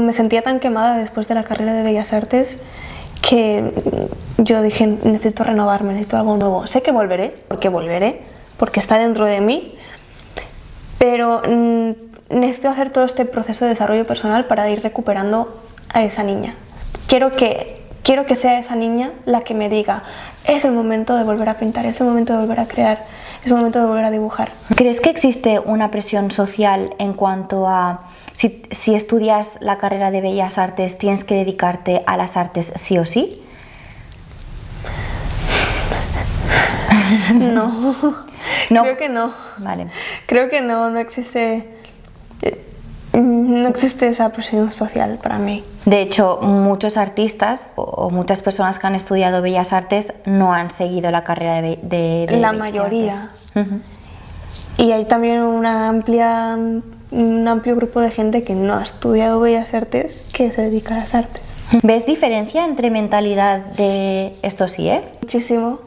Me sentía tan quemada después de la carrera de Bellas Artes que yo dije, necesito renovarme, necesito algo nuevo. Sé que volveré, porque está dentro de mí, pero necesito hacer todo este proceso de desarrollo personal para ir recuperando a esa niña. Quiero que sea esa niña la que me diga, es el momento de volver a pintar, es el momento de volver a crear, es el momento de volver a dibujar. ¿Crees que existe una presión social en cuanto a si estudias la carrera de Bellas Artes tienes que dedicarte a las artes sí o sí? No, ¿No? Creo que no. Vale. Creo que no existe esa presión social para mí. De hecho, muchos artistas o muchas personas que han estudiado Bellas Artes no han seguido la carrera de La Bellas mayoría. Artes. Y hay también un amplio grupo de gente que no ha estudiado Bellas Artes que se dedica a las artes. ¿Ves diferencia entre mentalidad de esto sí, Muchísimo.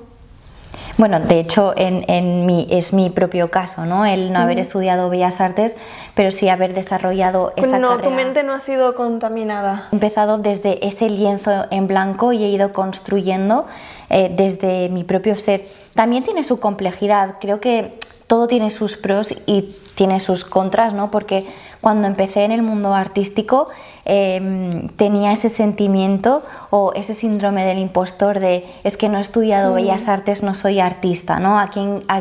Bueno, de hecho es mi propio caso, ¿no? El no haber estudiado Bellas Artes, pero sí haber desarrollado esa carrera. Tu mente no ha sido contaminada. He empezado desde ese lienzo en blanco y he ido construyendo desde mi propio ser. También tiene su complejidad, creo que todo tiene sus pros y tiene sus contras, ¿no? Porque cuando empecé en el mundo artístico tenía ese sentimiento o ese síndrome del impostor de es que no he estudiado Bellas Artes, no soy artista, ¿no? ¿A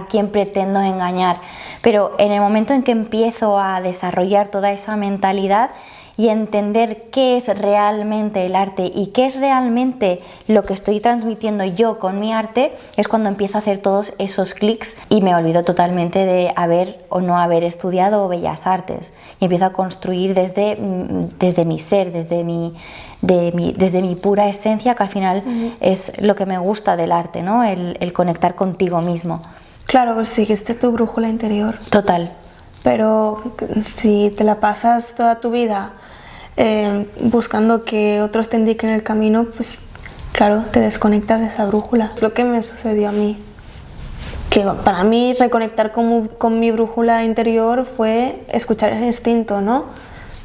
quién pretendo engañar? Pero en el momento en que empiezo a desarrollar toda esa mentalidad y entender qué es realmente el arte y qué es realmente lo que estoy transmitiendo yo con mi arte, es cuando empiezo a hacer todos esos clics y me olvido totalmente de haber o no haber estudiado Bellas Artes y empiezo a construir desde mi ser, desde mi pura esencia, que al final es lo que me gusta del arte, ¿no? El conectar contigo mismo. Claro, pues seguiste tu brújula interior. Total. Pero si te la pasas toda tu vida buscando que otros te indiquen el camino, pues claro, te desconectas de esa brújula. Es lo que me sucedió a mí. Que para mí reconectar con mi brújula interior fue escuchar ese instinto, ¿no?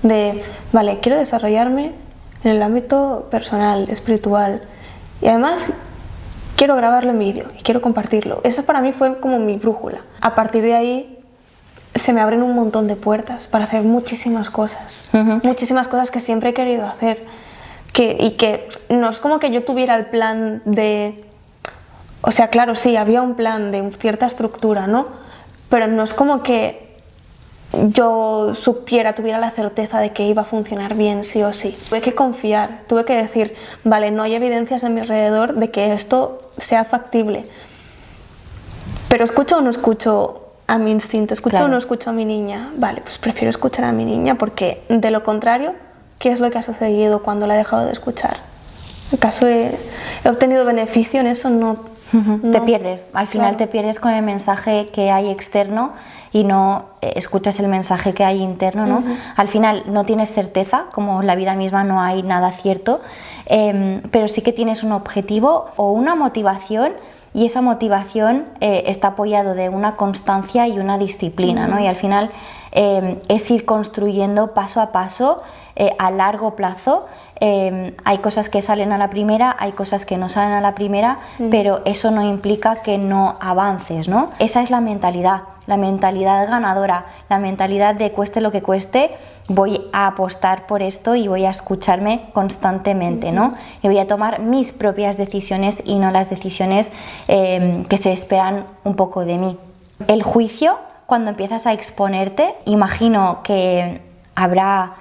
De, vale, quiero desarrollarme en el ámbito personal, espiritual. Y además quiero grabarlo en vídeo y quiero compartirlo. Eso para mí fue como mi brújula. A partir de ahí se me abren un montón de puertas para hacer muchísimas cosas. Muchísimas cosas que siempre he querido hacer. Y que no es como que yo tuviera el plan de... O sea, claro, sí, había un plan de cierta estructura, ¿no? Pero no es como que yo tuviera la certeza de que iba a funcionar bien sí o sí. Tuve que confiar, tuve que decir, vale, no hay evidencias a mi alrededor de que esto sea factible. Pero ¿escucho o no escucho a mi instinto? ¿Escucho o no escucho a mi niña? Vale, pues prefiero escuchar a mi niña porque de lo contrario, ¿qué es lo que ha sucedido cuando la he dejado de escuchar? ¿Acaso he obtenido beneficio en eso? No. Te pierdes, al final te pierdes con el mensaje que hay externo y no escuchas el mensaje que hay interno, ¿no? Al final no tienes certeza, como la vida misma no hay nada cierto, pero sí que tienes un objetivo o una motivación. Y esa motivación está apoyado de una constancia y una disciplina, ¿no? Y al final es ir construyendo paso a paso, a largo plazo. Hay cosas que salen a la primera, hay cosas que no salen a la primera, pero eso no implica que no avances, ¿no? Esa es la mentalidad ganadora, la mentalidad de cueste lo que cueste, voy a apostar por esto y voy a escucharme constantemente, ¿no? Y voy a tomar mis propias decisiones y no las decisiones que se esperan un poco de mí. El juicio, cuando empiezas a exponerte, imagino que habrá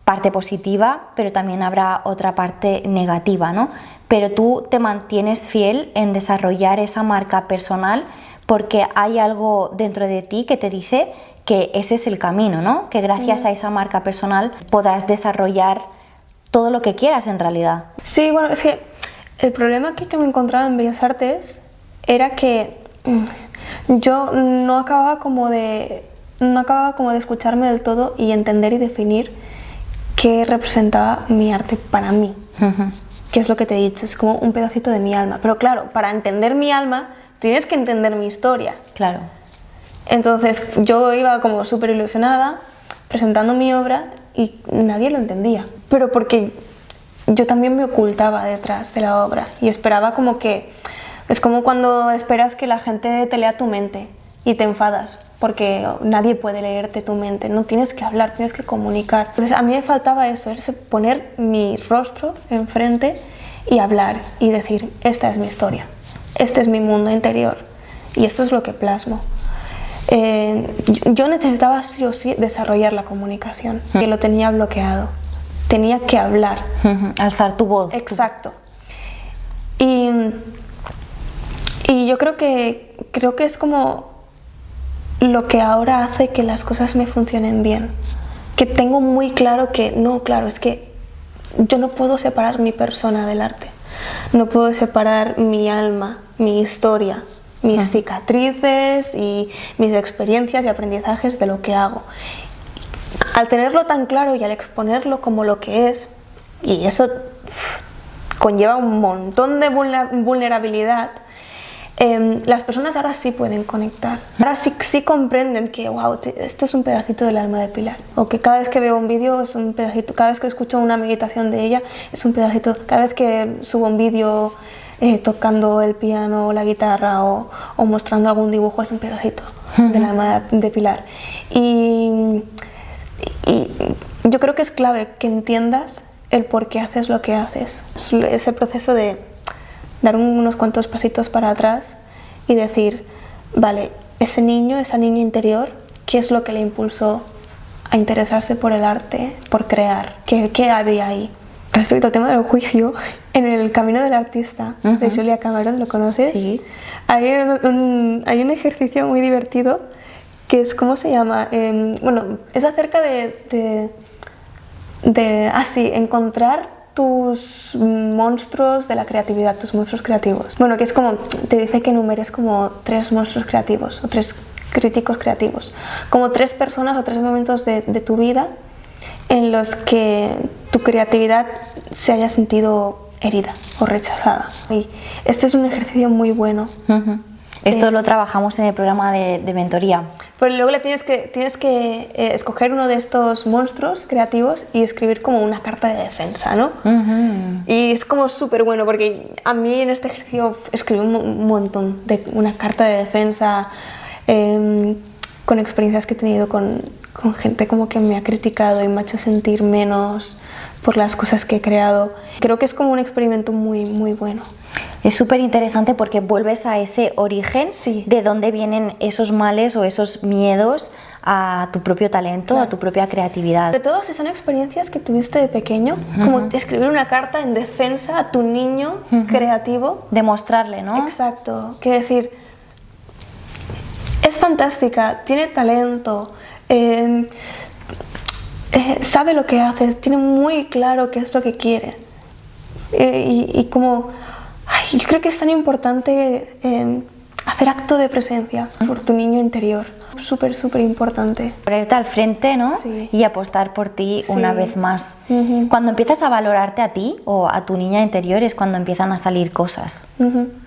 parte positiva, pero también habrá otra parte negativa, ¿no? Pero tú te mantienes fiel en desarrollar esa marca personal porque hay algo dentro de ti que te dice que ese es el camino, ¿no? Que gracias a esa marca personal podrás desarrollar todo lo que quieras en realidad. Sí, bueno, es que el problema que me encontraba en Bellas Artes era que yo no acababa como de escucharme del todo y entender y definir qué representaba mi arte para mí. Que es lo que te he dicho, es como un pedacito de mi alma. Pero claro, para entender mi alma tienes que entender mi historia. Claro. Entonces yo iba como súper ilusionada presentando mi obra y nadie lo entendía. Pero porque yo también me ocultaba detrás de la obra y esperaba como que... Es como cuando esperas que la gente te lea tu mente y te enfadas porque nadie puede leerte tu mente, no tienes que hablar, tienes que comunicar. Entonces a mí me faltaba eso, es poner mi rostro enfrente y hablar y decir, esta es mi historia, este es mi mundo interior y esto es lo que plasmo. Yo necesitaba sí o sí desarrollar la comunicación, que lo tenía bloqueado, tenía que hablar. Alzar tu voz. Exacto. Y yo creo que es como lo que ahora hace que las cosas me funcionen bien. Que tengo muy claro que, no, claro, es que yo no puedo separar mi persona del arte. No puedo separar mi alma, mi historia, mis cicatrices y mis experiencias y aprendizajes de lo que hago. Al tenerlo tan claro y al exponerlo como lo que es, y eso conlleva un montón de vulnerabilidad, las personas ahora sí pueden conectar. Ahora sí comprenden que, wow, esto es un pedacito del alma de Pilar. O que cada vez que veo un vídeo es un pedacito, cada vez que escucho una meditación de ella es un pedacito, cada vez que subo un vídeo tocando el piano o la guitarra o mostrando algún dibujo es un pedacito del alma de Pilar. Y yo creo que es clave que entiendas el por qué haces lo que haces. Ese proceso de dar unos cuantos pasitos para atrás y decir, vale, ese niño, esa niña interior, ¿qué es lo que le impulsó a interesarse por el arte, por crear? ¿Qué había ahí? Respecto al tema del juicio, en El camino del artista de Julia Cameron, ¿lo conoces? Sí. Hay un ejercicio muy divertido que es, ¿cómo se llama? Bueno, es acerca de encontrar tus monstruos de la creatividad, tus monstruos creativos. Bueno, que es como, te dice que enumeres como 3 monstruos creativos o 3 críticos creativos, como 3 personas o 3 momentos de tu vida en los que tu creatividad se haya sentido herida o rechazada. Y este es un ejercicio muy bueno. Esto lo trabajamos en el programa de mentoría. Pues luego tienes que escoger uno de estos monstruos creativos y escribir como una carta de defensa, ¿no? Y es como súper bueno porque a mí en este ejercicio escribí un montón de una carta de defensa con experiencias que he tenido con gente como que me ha criticado y me ha hecho sentir menos por las cosas que he creado. Creo que es como un experimento muy, muy bueno. Es súper interesante porque vuelves a ese origen de dónde vienen esos males o esos miedos a tu propio talento, claro, a tu propia creatividad. Sobre todo si son experiencias que tuviste de pequeño, como escribir una carta en defensa a tu niño creativo. Demostrarle, ¿no? Exacto, que decir, es fantástica, tiene talento, sabe lo que hace, tiene muy claro qué es lo que quiere. Y como... Ay, yo creo que es tan importante hacer acto de presencia por tu niño interior. Súper, súper importante. Ponerte al frente, ¿no? Sí. Y apostar por ti una vez más. Cuando empiezas a valorarte a ti o a tu niña interior es cuando empiezan a salir cosas.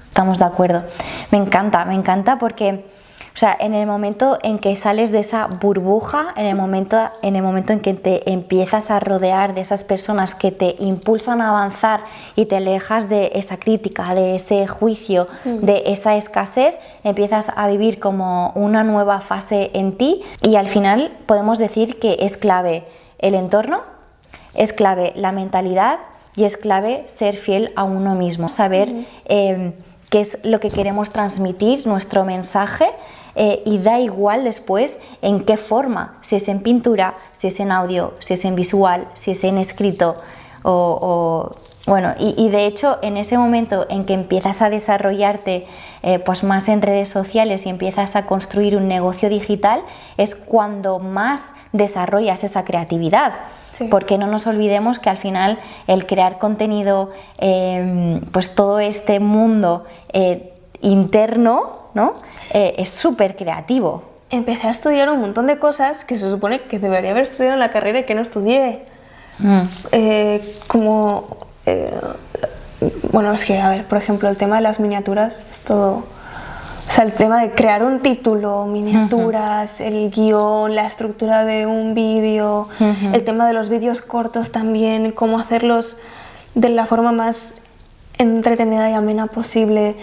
Estamos de acuerdo. Me encanta porque... O sea, en el momento en que sales de esa burbuja, en el momento en que te empiezas a rodear de esas personas que te impulsan a avanzar y te alejas de esa crítica, de ese juicio, de esa escasez, empiezas a vivir como una nueva fase en ti y al final podemos decir que es clave el entorno, es clave la mentalidad y es clave ser fiel a uno mismo, saber qué es lo que queremos transmitir, nuestro mensaje. Y da igual después en qué forma, si es en pintura, si es en audio, si es en visual, si es en escrito bueno, y de hecho en ese momento en que empiezas a desarrollarte pues más en redes sociales y empiezas a construir un negocio digital es cuando más desarrollas esa creatividad. Sí. Porque no nos olvidemos que al final el crear contenido, pues todo este mundo interno, ¿no? Es súper creativo. Empecé a estudiar un montón de cosas que se supone que debería haber estudiado en la carrera y que no estudié. Bueno, es que, a ver, por ejemplo, el tema de las miniaturas es todo O sea, el tema de crear un título, miniaturas, el guión, la estructura de un vídeo, el tema de los vídeos cortos también, cómo hacerlos de la forma más entretenida y amena posible.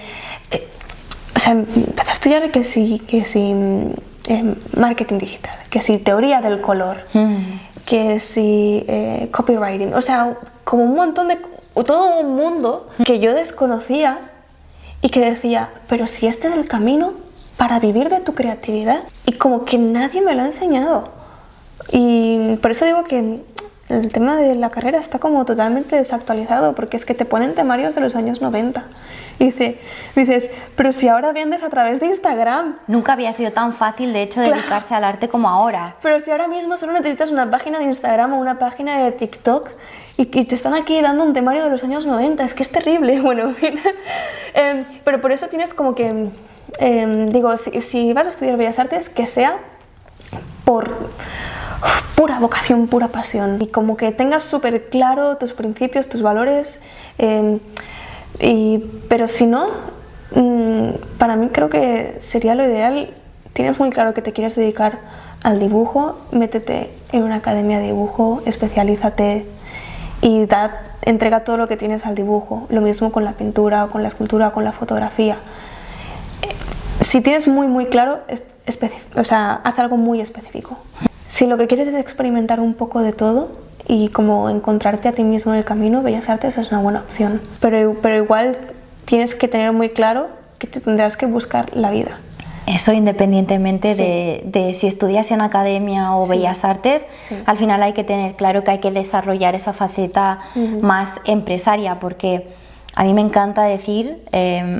O sea, empecé a estudiar que sí marketing digital, que sí teoría del color, que sí copywriting, o sea, como un montón de... todo un mundo que yo desconocía y que decía, pero si este es el camino para vivir de tu creatividad, y como que nadie me lo ha enseñado. Y por eso digo que el tema de la carrera está como totalmente desactualizado, porque es que te ponen temarios de los años 90. Y dices, pero si ahora vendes a través de Instagram. Nunca había sido tan fácil, de hecho, dedicarse al arte como ahora. Pero si ahora mismo solo necesitas una página de Instagram o una página de TikTok y te están aquí dando un temario de los años 90, es que es terrible. Bueno, en fin. Pero por eso tienes como que, digo, si vas a estudiar Bellas Artes, que sea por pura vocación, pura pasión, y como que tengas súper claro tus principios, tus valores, pero si no, para mí creo que sería lo ideal. Tienes muy claro que te quieres dedicar al dibujo, métete en una academia de dibujo, especialízate y entrega todo lo que tienes al dibujo. Lo mismo con la pintura, con la escultura, con la fotografía. Si tienes muy claro, o sea, haz algo muy específico. Si lo que quieres es experimentar un poco de todo y como encontrarte a ti mismo en el camino, Bellas Artes es una buena opción. Pero igual tienes que tener muy claro que te tendrás que buscar la vida. Eso independientemente de si estudias en academia o Bellas Artes, al final hay que tener claro que hay que desarrollar esa faceta más empresaria, porque a mí me encanta decir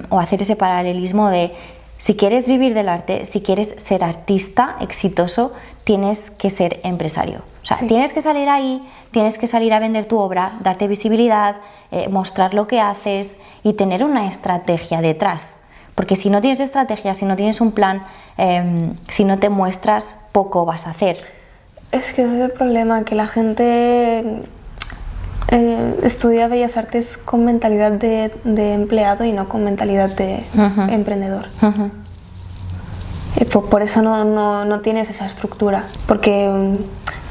o hacer ese paralelismo de si quieres vivir del arte, si quieres ser artista exitoso, tienes que ser empresario. O sea, tienes que salir ahí, tienes que salir a vender tu obra, darte visibilidad, mostrar lo que haces y tener una estrategia detrás. Porque si no tienes estrategia, si no tienes un plan, si no te muestras, poco vas a hacer. Es que ese es el problema, que la gente estudia Bellas Artes con mentalidad de empleado y no con mentalidad de emprendedor. Y por eso no tienes esa estructura, porque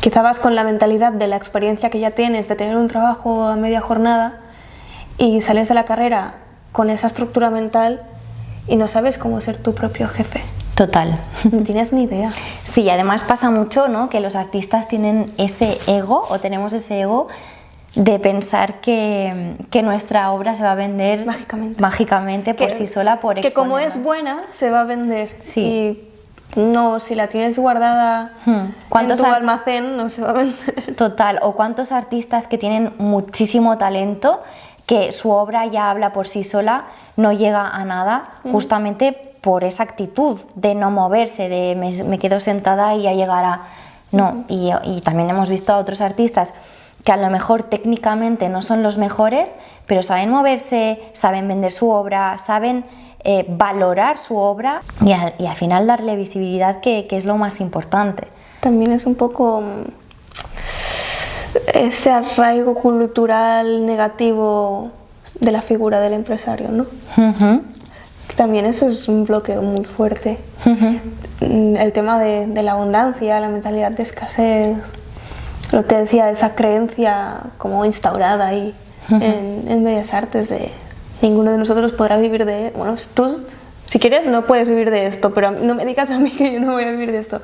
quizá vas con la mentalidad de la experiencia que ya tienes, de tener un trabajo a media jornada, y sales de la carrera con esa estructura mental y no sabes cómo ser tu propio jefe. Total. No tienes ni idea. Sí, además pasa mucho, ¿no?, que los artistas tienen ese ego, o tenemos ese ego de pensar que nuestra obra se va a vender mágicamente por sí sola, por que como es buena, se va a vender. Sí. Y no, si la tienes guardada en tu almacén, no se va a vender. Total. O cuántos artistas que tienen muchísimo talento, que su obra ya habla por sí sola, no llega a nada, justamente por esa actitud de no moverse, de me quedo sentada y ya llegará. No, y también hemos visto a otros artistas que a lo mejor técnicamente no son los mejores, pero saben moverse, saben vender su obra, saben valorar su obra y al final darle visibilidad, que es lo más importante. También es un poco ese arraigo cultural negativo de la figura del empresario, ¿no? También eso es un bloqueo muy fuerte. El tema de la abundancia, la mentalidad de escasez, lo que decía, esa creencia como instaurada ahí en Bellas Artes de ninguno de nosotros podrá vivir de... Bueno, tú, si quieres, no puedes vivir de esto, pero no me digas a mí que yo no voy a vivir de esto.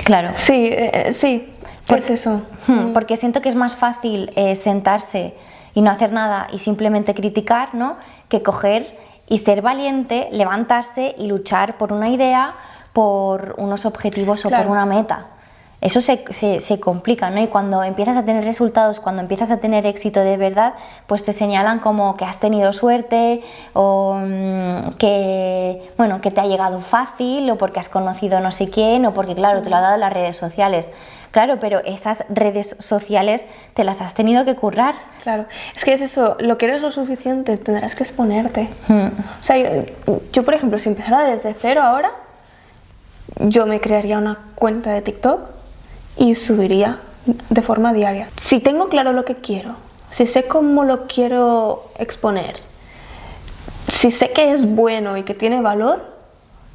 Claro. Sí, pues eso. Porque siento que es más fácil sentarse y no hacer nada y simplemente criticar, ¿no?, que coger y ser valiente, levantarse y luchar por una idea, por unos objetivos o por una meta. Eso se complica, ¿no? Y cuando empiezas a tener resultados, cuando empiezas a tener éxito de verdad, pues te señalan como que has tenido suerte, o que te ha llegado fácil, o porque has conocido no sé quién, o porque, claro, te lo ha dado las redes sociales. Claro, pero esas redes sociales te las has tenido que currar. Claro, es que es eso, lo que eres lo suficiente, tendrás que exponerte. O sea, yo, por ejemplo, si empezara desde cero ahora, yo me crearía una cuenta de TikTok y subiría de forma diaria. Si tengo claro lo que quiero, si sé cómo lo quiero exponer, si sé que es bueno y que tiene valor,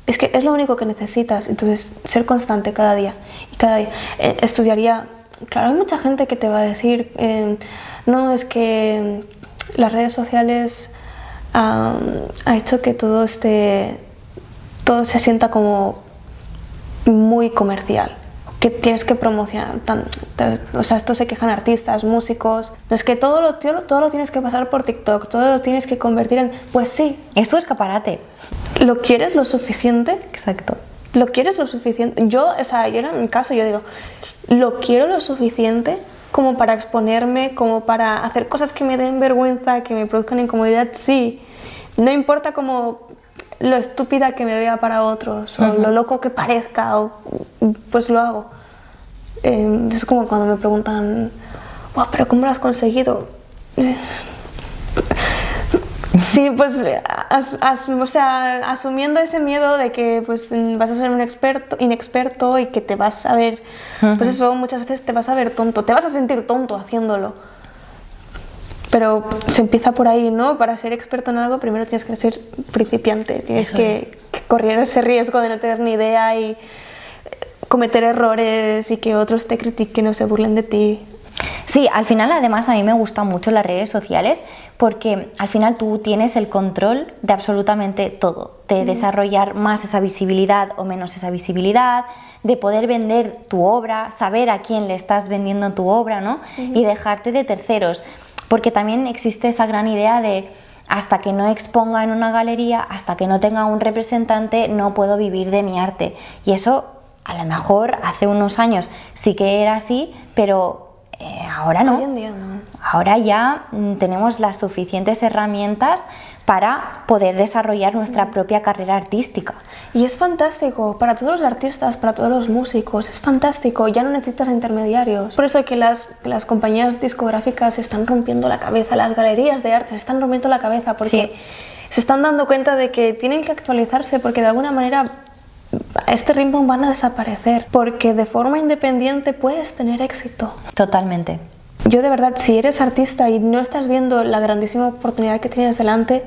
es que es lo único que necesitas. Entonces, ser constante cada día. Y cada día. Estudiaría... Claro, hay mucha gente que te va a decir, no, es que las redes sociales ha hecho que todo se sienta como muy comercial, que tienes que promocionar, o sea, esto se quejan artistas, músicos, no es que todo lo tienes que pasar por TikTok, todo lo tienes que convertir en, pues sí. Es tu escaparate. ¿Lo quieres lo suficiente? Exacto. ¿Lo quieres lo suficiente? Yo en mi caso, yo digo, ¿lo quiero lo suficiente como para exponerme, como para hacer cosas que me den vergüenza, que me produzcan incomodidad? Sí. No importa como lo estúpida que me vea para otros, o lo loco que parezca, pues lo hago. Es como cuando me preguntan, wow, ¿pero cómo lo has conseguido? Sí, pues o sea, asumiendo ese miedo de que pues vas a ser un inexperto y que te vas a ver, pues eso, muchas veces te vas a ver tonto, te vas a sentir tonto haciéndolo. Pero se empieza por ahí, ¿no? Para ser experto en algo primero tienes que ser principiante, tienes que correr ese riesgo de no tener ni idea y cometer errores y que otros te critiquen o se burlen de ti. Sí, al final además a mí me gustan mucho las redes sociales porque al final tú tienes el control de absolutamente todo, de desarrollar más esa visibilidad o menos esa visibilidad, de poder vender tu obra, saber a quién le estás vendiendo tu obra, ¿no? Y dejarte de terceros, porque también existe esa gran idea de hasta que no exponga en una galería, hasta que no tenga un representante, no puedo vivir de mi arte. Y eso a lo mejor hace unos años sí que era así, pero ahora no. Hoy en día no. Ahora ya tenemos las suficientes herramientas para poder desarrollar nuestra propia carrera artística. Y es fantástico, para todos los artistas, para todos los músicos, es fantástico, ya no necesitas intermediarios. Por eso que las compañías discográficas se están rompiendo la cabeza, las galerías de arte se están rompiendo la cabeza porque se están dando cuenta de que tienen que actualizarse porque de alguna manera a este ritmo van a desaparecer, porque de forma independiente puedes tener éxito. Totalmente. Yo de verdad, si eres artista y no estás viendo la grandísima oportunidad que tienes delante,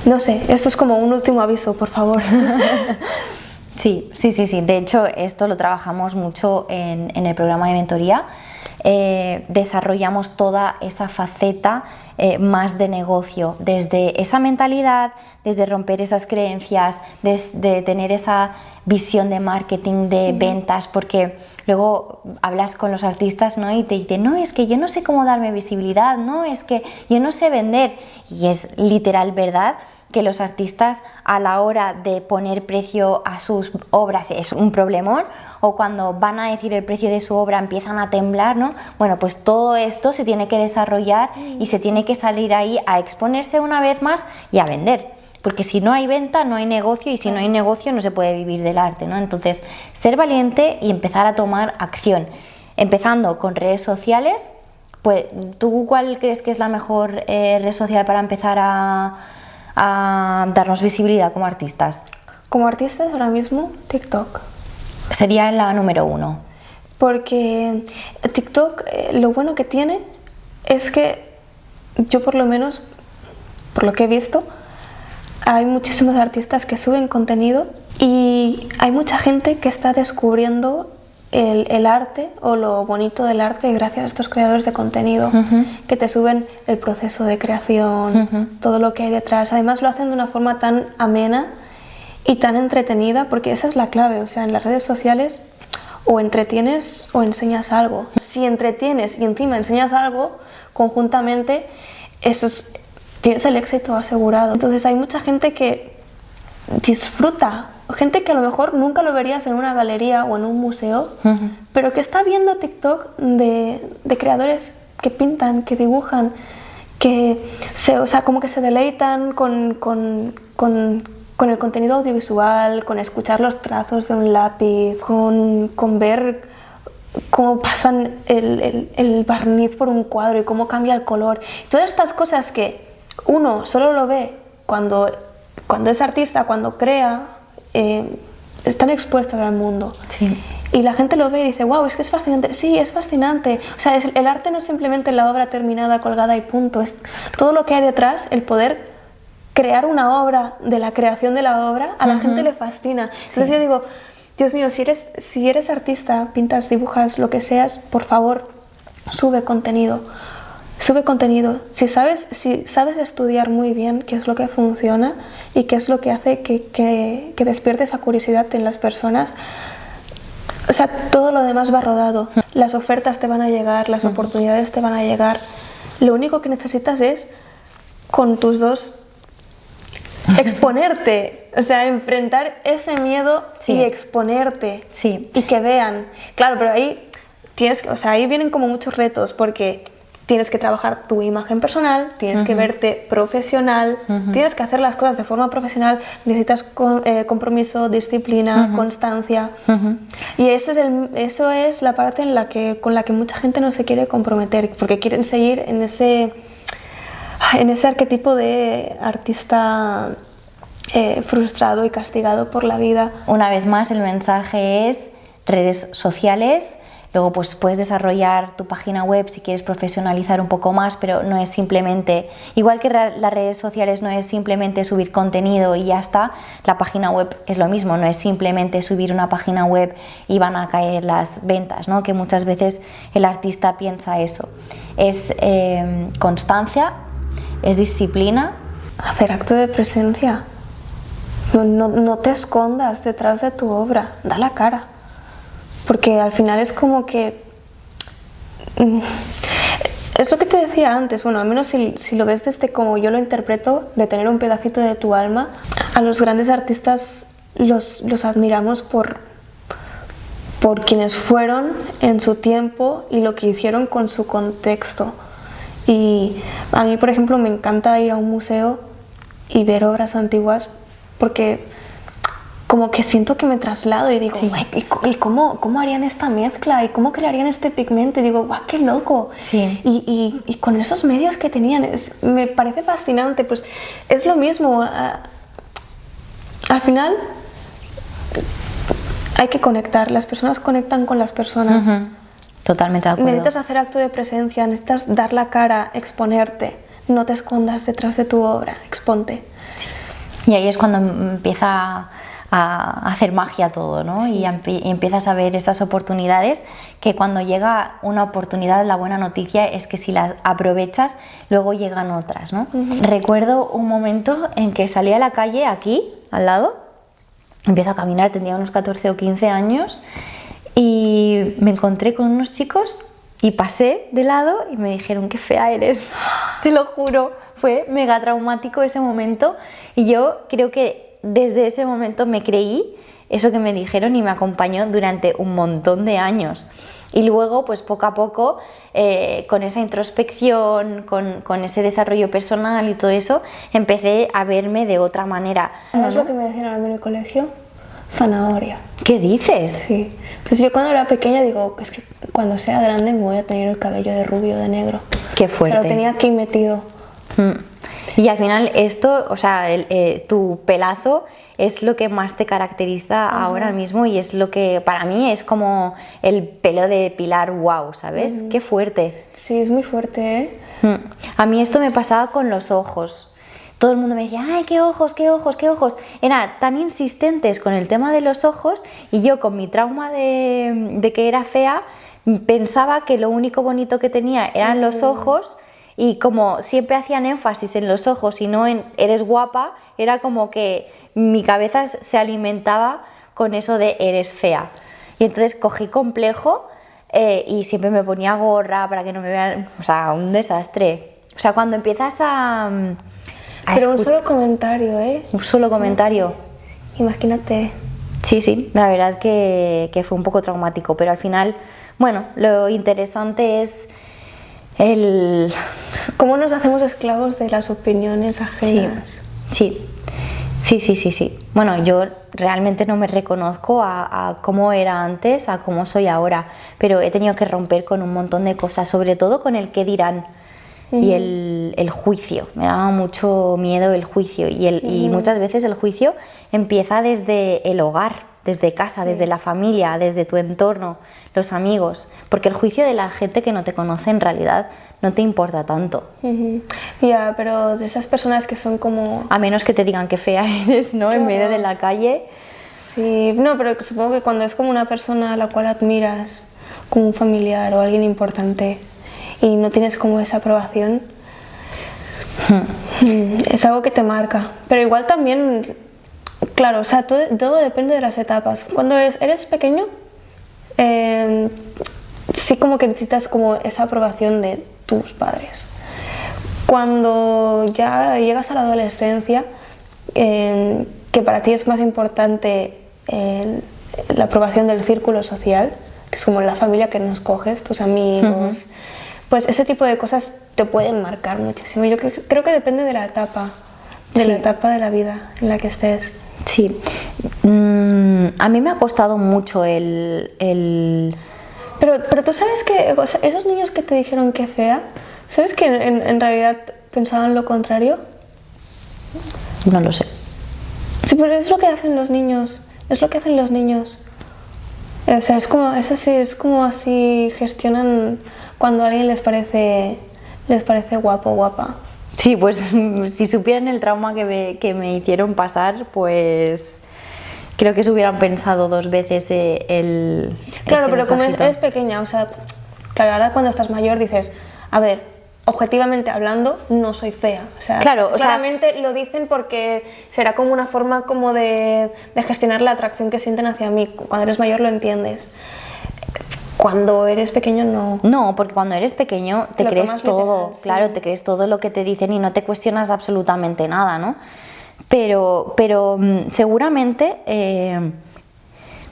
no sé, esto es como un último aviso, por favor. Sí. De hecho, esto lo trabajamos mucho en el programa de mentoría. Desarrollamos toda esa faceta más de negocio, desde esa mentalidad, desde romper esas creencias, desde tener esa visión de marketing, de ventas, porque luego hablas con los artistas, ¿no? Y te dicen, no, es que yo no sé cómo darme visibilidad, no, es que yo no sé vender, y es literal verdad que los artistas a la hora de poner precio a sus obras es un problemón, o cuando van a decir el precio de su obra empiezan a temblar, ¿no? Bueno, pues todo esto se tiene que desarrollar y se tiene que salir ahí a exponerse una vez más y a vender, porque si no hay venta no hay negocio, y si no hay negocio no se puede vivir del arte, ¿no? Entonces, ser valiente y empezar a tomar acción, empezando con redes sociales. Pues, ¿tú cuál crees que es la mejor red social para empezar a darnos visibilidad como artistas? Como artistas ahora mismo, TikTok. Sería la número 1. Porque TikTok, lo bueno que tiene es que yo por lo menos, por lo que he visto, hay muchísimos artistas que suben contenido y hay mucha gente que está descubriendo el arte o lo bonito del arte gracias a estos creadores de contenido que te suben el proceso de creación, todo lo que hay detrás. Además lo hacen de una forma tan amena y tan entretenida, porque esa es la clave. O sea, en las redes sociales o entretienes o enseñas algo. Si entretienes y encima enseñas algo conjuntamente, tienes el éxito asegurado. Entonces hay mucha gente que disfruta, gente que a lo mejor nunca lo verías en una galería o en un museo, pero que está viendo TikTok de creadores que pintan, que dibujan, o sea, como que se deleitan con el contenido audiovisual, con escuchar los trazos de un lápiz, con ver cómo pasan el barniz por un cuadro y cómo cambia el color. Todas estas cosas que uno solo lo ve cuando es artista, cuando crea, están expuestos al mundo. Sí. Y la gente lo ve y dice, wow, es que es fascinante. Sí, es fascinante. O sea, el arte no es simplemente la obra terminada, colgada y punto. Es todo lo que hay detrás, el poder crear una obra, de la creación de la obra, a la gente le fascina. Entonces yo digo, Dios mío, si eres artista, pintas, dibujas, lo que seas, por favor, sube contenido. Sube contenido. Si sabes estudiar muy bien qué es lo que funciona y qué es lo que hace que despierte esa curiosidad en las personas, o sea, todo lo demás va rodado. Las ofertas te van a llegar, las oportunidades te van a llegar. Lo único que necesitas es, con tus dos, exponerte, o sea, enfrentar ese miedo y exponerte y que vean. Claro, pero ahí ahí vienen como muchos retos, porque tienes que trabajar tu imagen personal, tienes que verte profesional, tienes que hacer las cosas de forma profesional, necesitas compromiso, disciplina, constancia. Y eso es la parte con la que mucha gente no se quiere comprometer, porque quieren seguir en ese arquetipo de artista frustrado y castigado por la vida. Una vez más, el mensaje es redes sociales. Luego pues puedes desarrollar tu página web si quieres profesionalizar un poco más, pero no es simplemente, igual que las redes sociales no es simplemente subir contenido y ya está, la página web es lo mismo, no es simplemente subir una página web y van a caer las ventas, ¿no? Que muchas veces el artista piensa eso. Es constancia, es disciplina. Hacer acto de presencia. No te escondas detrás de tu obra, da la cara. Porque al final es como que... Es lo que te decía antes, bueno, al menos si lo ves desde como yo lo interpreto, de tener un pedacito de tu alma, a los grandes artistas los admiramos por quienes fueron en su tiempo y lo que hicieron con su contexto. Y a mí, por ejemplo, me encanta ir a un museo y ver obras antiguas, porque como que siento que me traslado y digo, ¿y cómo harían esta mezcla? ¿Y cómo crearían este pigmento? Y digo, ¡guau, qué loco! Sí. Y con esos medios que tenían, me parece fascinante. Pues es lo mismo. Al final hay que conectar. Las personas conectan con las personas. Totalmente de acuerdo. Necesitas hacer acto de presencia, necesitas dar la cara, exponerte. No te escondas detrás de tu obra, exponte. Sí. Y ahí es cuando empieza a hacer magia todo, ¿no? Y empiezas a ver esas oportunidades, que cuando llega una oportunidad, la buena noticia es que si las aprovechas, luego llegan otras, ¿no? Recuerdo un momento en que salí a la calle, aquí, al lado, empiezo a caminar, tendría unos 14 o 15 años, y me encontré con unos chicos y pasé de lado y me dijeron, qué fea eres, te lo juro. Fue mega traumático ese momento, y yo creo que desde ese momento me creí eso que me dijeron y me acompañó durante un montón de años. Y luego, pues poco a poco, con esa introspección, con ese desarrollo personal y todo eso, empecé a verme de otra manera. ¿Sabes lo que me decían a mí en el colegio? Zanahoria. ¿Qué dices? Sí. Entonces yo cuando era pequeña digo, es que cuando sea grande me voy a tener el cabello de rubio, de negro. Qué fuerte. Pero lo tenía aquí metido. Y al final esto, o sea, tu pelazo es lo que más te caracteriza ahora mismo, y es lo que para mí es como el pelo de Pilar, wow, ¿sabes? Qué fuerte. Sí, es muy fuerte, ¿eh? A mí esto me pasaba con los ojos. Todo el mundo me decía, ¡ay, qué ojos, qué ojos, qué ojos! Eran tan insistentes con el tema de los ojos, y yo con mi trauma de que era fea, pensaba que lo único bonito que tenía eran los ojos. Y como siempre hacían énfasis en los ojos y no en eres guapa, era como que mi cabeza se alimentaba con eso de eres fea. Y entonces cogí complejo y siempre me ponía gorra para que no me vean, o sea, un desastre. O sea, cuando empiezas a Pero un solo comentario, ¿eh? Un solo comentario. Imagínate. Sí, la verdad que fue un poco traumático, pero al final, bueno, lo interesante es cómo nos hacemos esclavos de las opiniones ajenas. Sí. Bueno, yo realmente no me reconozco a cómo era antes, a cómo soy ahora, pero he tenido que romper con un montón de cosas, sobre todo con el qué dirán y el juicio. Me daba mucho miedo el juicio, y muchas veces el juicio empieza desde el hogar desde casa, Sí. desde la familia, desde tu entorno, los amigos, porque el juicio de la gente que no te conoce en realidad no te importa tanto. Ujú. Ya, pero de esas personas que son como... A menos que te digan qué fea eres, ¿no? En medio de la calle. Sí, no, pero supongo que cuando es como una persona a la cual admiras, como un familiar o alguien importante, y no tienes como esa aprobación, es algo que te marca. Pero igual también, claro, o sea, todo depende de las etapas. Cuando eres pequeño, sí como que necesitas como esa aprobación de tus padres. Cuando ya llegas a la adolescencia, que para ti es más importante la aprobación del círculo social, que es como la familia que nos coges, tus amigos, pues ese tipo de cosas te pueden marcar muchísimo. Yo creo que depende de la etapa, la etapa de la vida en la que estés. Sí, a mí me ha costado mucho Pero tú sabes que, o sea, esos niños que te dijeron que fea, ¿sabes que en realidad pensaban lo contrario? No lo sé. Sí, pero es lo que hacen los niños, es lo que hacen los niños. O sea, es como así gestionan cuando a alguien les parece guapo o guapa. Sí, pues si supieran el trauma que me hicieron pasar, pues creo que se hubieran pensado 2 veces Claro, ese pero como mensajito. eres pequeña, o sea, claro, ahora cuando estás mayor dices, a ver, objetivamente hablando, no soy fea. O sea, Claro, o sea, claramente lo dicen porque será como una forma como de gestionar la atracción que sienten hacia mí. Cuando eres mayor lo entiendes. Cuando eres pequeño no. No, porque cuando eres pequeño te Lo crees tomas todo, literal, sí. claro, te crees todo lo que te dicen y no te cuestionas absolutamente nada, ¿no? Pero seguramente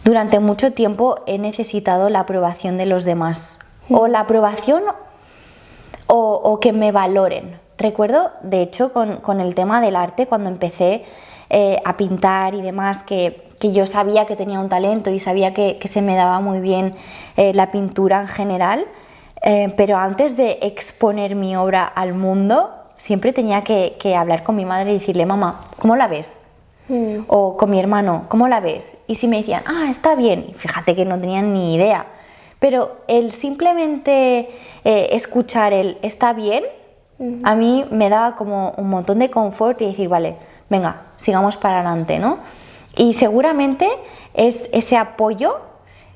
durante mucho tiempo he necesitado la aprobación de los demás, o la aprobación o que me valoren. Recuerdo, de hecho, con el tema del arte, cuando empecé a pintar y demás, que yo sabía que tenía un talento y sabía que se me daba muy bien la pintura en general, pero antes de exponer mi obra al mundo, siempre tenía que hablar con mi madre y decirle, mamá, ¿cómo la ves? O con mi hermano, ¿cómo la ves? Y si me decían, ah, está bien, y fíjate que no tenían ni idea, pero el simplemente escuchar el está bien, a mí me daba como un montón de confort y decir, vale, venga, sigamos para adelante, ¿no? Y seguramente es ese apoyo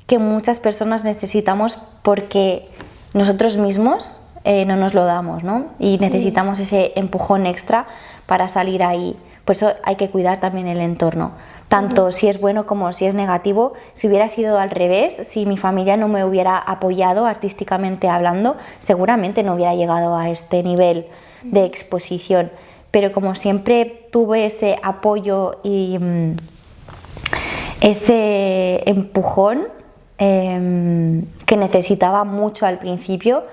que muchas personas necesitamos porque nosotros mismos no nos lo damos, ¿no? Y necesitamos ese empujón extra para salir ahí. Por eso hay que cuidar también el entorno, tanto si es bueno como si es negativo. Si hubiera sido al revés, si mi familia no me hubiera apoyado artísticamente hablando, seguramente no hubiera llegado a este nivel de exposición. Pero como siempre tuve ese apoyo y ese empujón que necesitaba mucho al principio,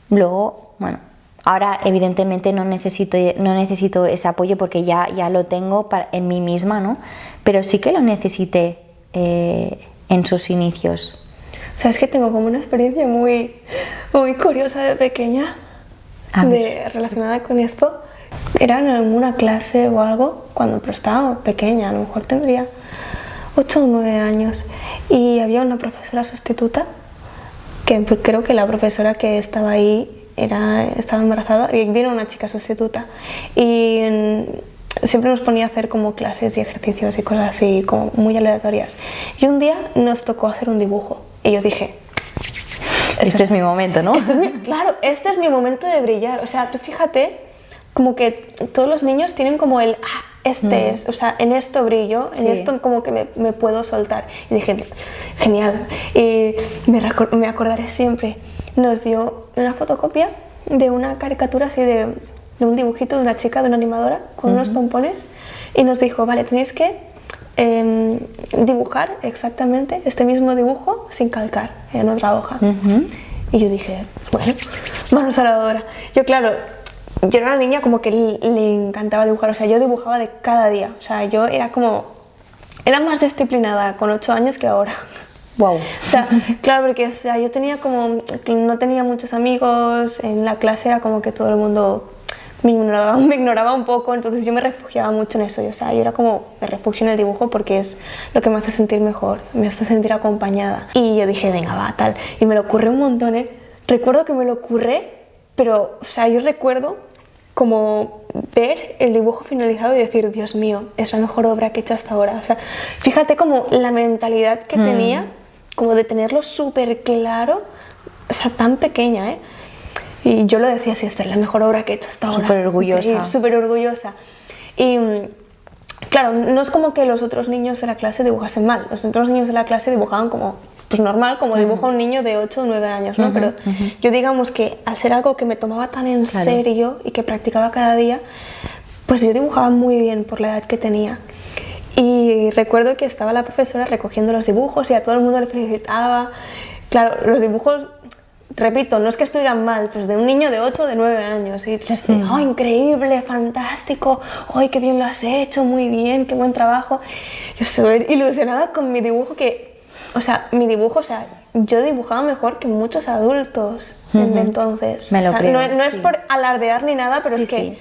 luego, bueno, ahora evidentemente no necesito ese apoyo porque ya lo tengo en mí misma, ¿no? Pero sí que lo necesité en sus inicios. Sabes que tengo como una experiencia muy, muy curiosa de pequeña relacionada con esto. Era en alguna clase o algo, pero estaba pequeña, a lo mejor tendría 8 o 9 años, y había una profesora sustituta, que creo que la profesora que estaba ahí estaba embarazada, y vino una chica sustituta, y siempre nos ponía a hacer como clases y ejercicios y cosas así, como muy aleatorias. Y un día nos tocó hacer un dibujo, y yo dije, este es mi momento, ¿no? Claro, este es mi momento de brillar. O sea, tú fíjate, como que todos los niños tienen como el, es, o sea, en esto brillo, en esto como que me puedo soltar. Y dije, genial. Y me acordaré siempre. Nos dio una fotocopia de una caricatura así de un dibujito de una chica, de una animadora, con unos pompones, y nos dijo, vale, tenéis que dibujar exactamente este mismo dibujo sin calcar en otra hoja. Y yo dije, bueno, manos a la obra. Yo, claro, yo era una niña como que le encantaba dibujar, o sea, yo dibujaba de cada día, o sea, yo era más disciplinada con 8 años que ahora. Wow. O sea, claro, porque o sea, yo no tenía muchos amigos, en la clase era como que todo el mundo me ignoraba un poco, entonces yo me refugiaba mucho en eso. O sea, yo era como, me refugio en el dibujo porque es lo que me hace sentir mejor, me hace sentir acompañada. Y yo dije, venga, va, tal. Y me lo curré un montón, ¿eh? Recuerdo que me lo curré, pero, o sea, yo recuerdo como ver el dibujo finalizado y decir, Dios mío, es la mejor obra que he hecho hasta ahora. O sea, fíjate como la mentalidad que tenía, como de tenerlo súper claro, o sea, tan pequeña, ¿eh? Y yo lo decía así, esta es la mejor obra que he hecho hasta ahora. Súper orgullosa. Súper orgullosa. Y claro, no es como que los otros niños de la clase dibujasen mal. Los otros niños de la clase dibujaban como, pues normal, como dibuja un niño de 8 o 9 años, ¿no? Pero yo digamos que al ser algo que me tomaba tan en serio y que practicaba cada día, pues yo dibujaba muy bien por la edad que tenía. Y recuerdo que estaba la profesora recogiendo los dibujos y a todo el mundo le felicitaba. Claro, los dibujos, repito, no es que estuvieran mal, pues de un niño de 8 o de 9 años. Y les decía, ¡oh, increíble, fantástico! ¡Ay, qué bien lo has hecho! Muy bien, qué buen trabajo. Yo súper ilusionada con mi dibujo que, o sea, mi dibujo, o sea, yo dibujaba mejor que muchos adultos desde entonces. Me lo creo, no es por alardear ni nada, pero es que,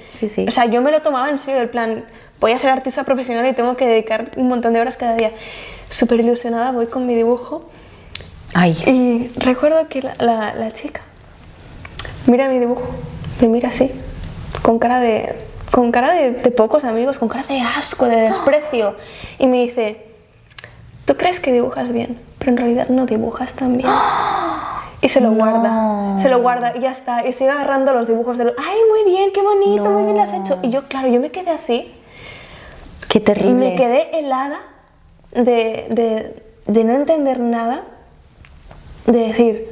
o sea, yo me lo tomaba en serio, el plan, voy a ser artista profesional y tengo que dedicar un montón de horas cada día. Súper ilusionada voy con mi dibujo. Ay. Y recuerdo que la chica mira mi dibujo, me mira así, con cara de pocos amigos, con cara de asco, de desprecio, y me dice, ¿tú crees que dibujas bien? Pero en realidad no dibujas tan bien. Y se lo guarda y ya está, y sigue agarrando los dibujos de los, ¡ay, muy bien, qué bonito, muy bien lo has hecho! Y yo, claro, yo me quedé así. ¡Qué terrible! Me quedé helada de no entender nada. De decir,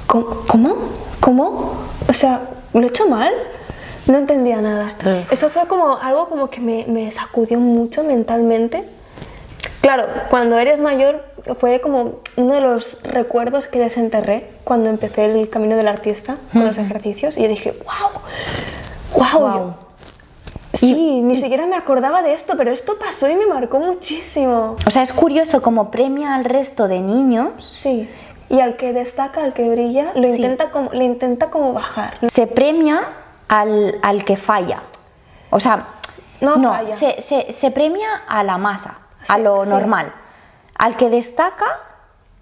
¿Cómo? O sea, ¿lo he hecho mal? No entendía nada. Eso fue como algo como que me sacudió mucho mentalmente. Claro, cuando eres mayor fue como uno de los recuerdos que desenterré cuando empecé el camino del artista con los ejercicios y yo dije, ¡wow! Sí, ni siquiera me acordaba de esto, pero esto pasó y me marcó muchísimo. O sea, es curioso como premia al resto de niños. Sí, y al que destaca, al que brilla, le intenta como bajar. Se premia al que falla. O sea, no falla. Se premia a la masa, a lo normal. Al que destaca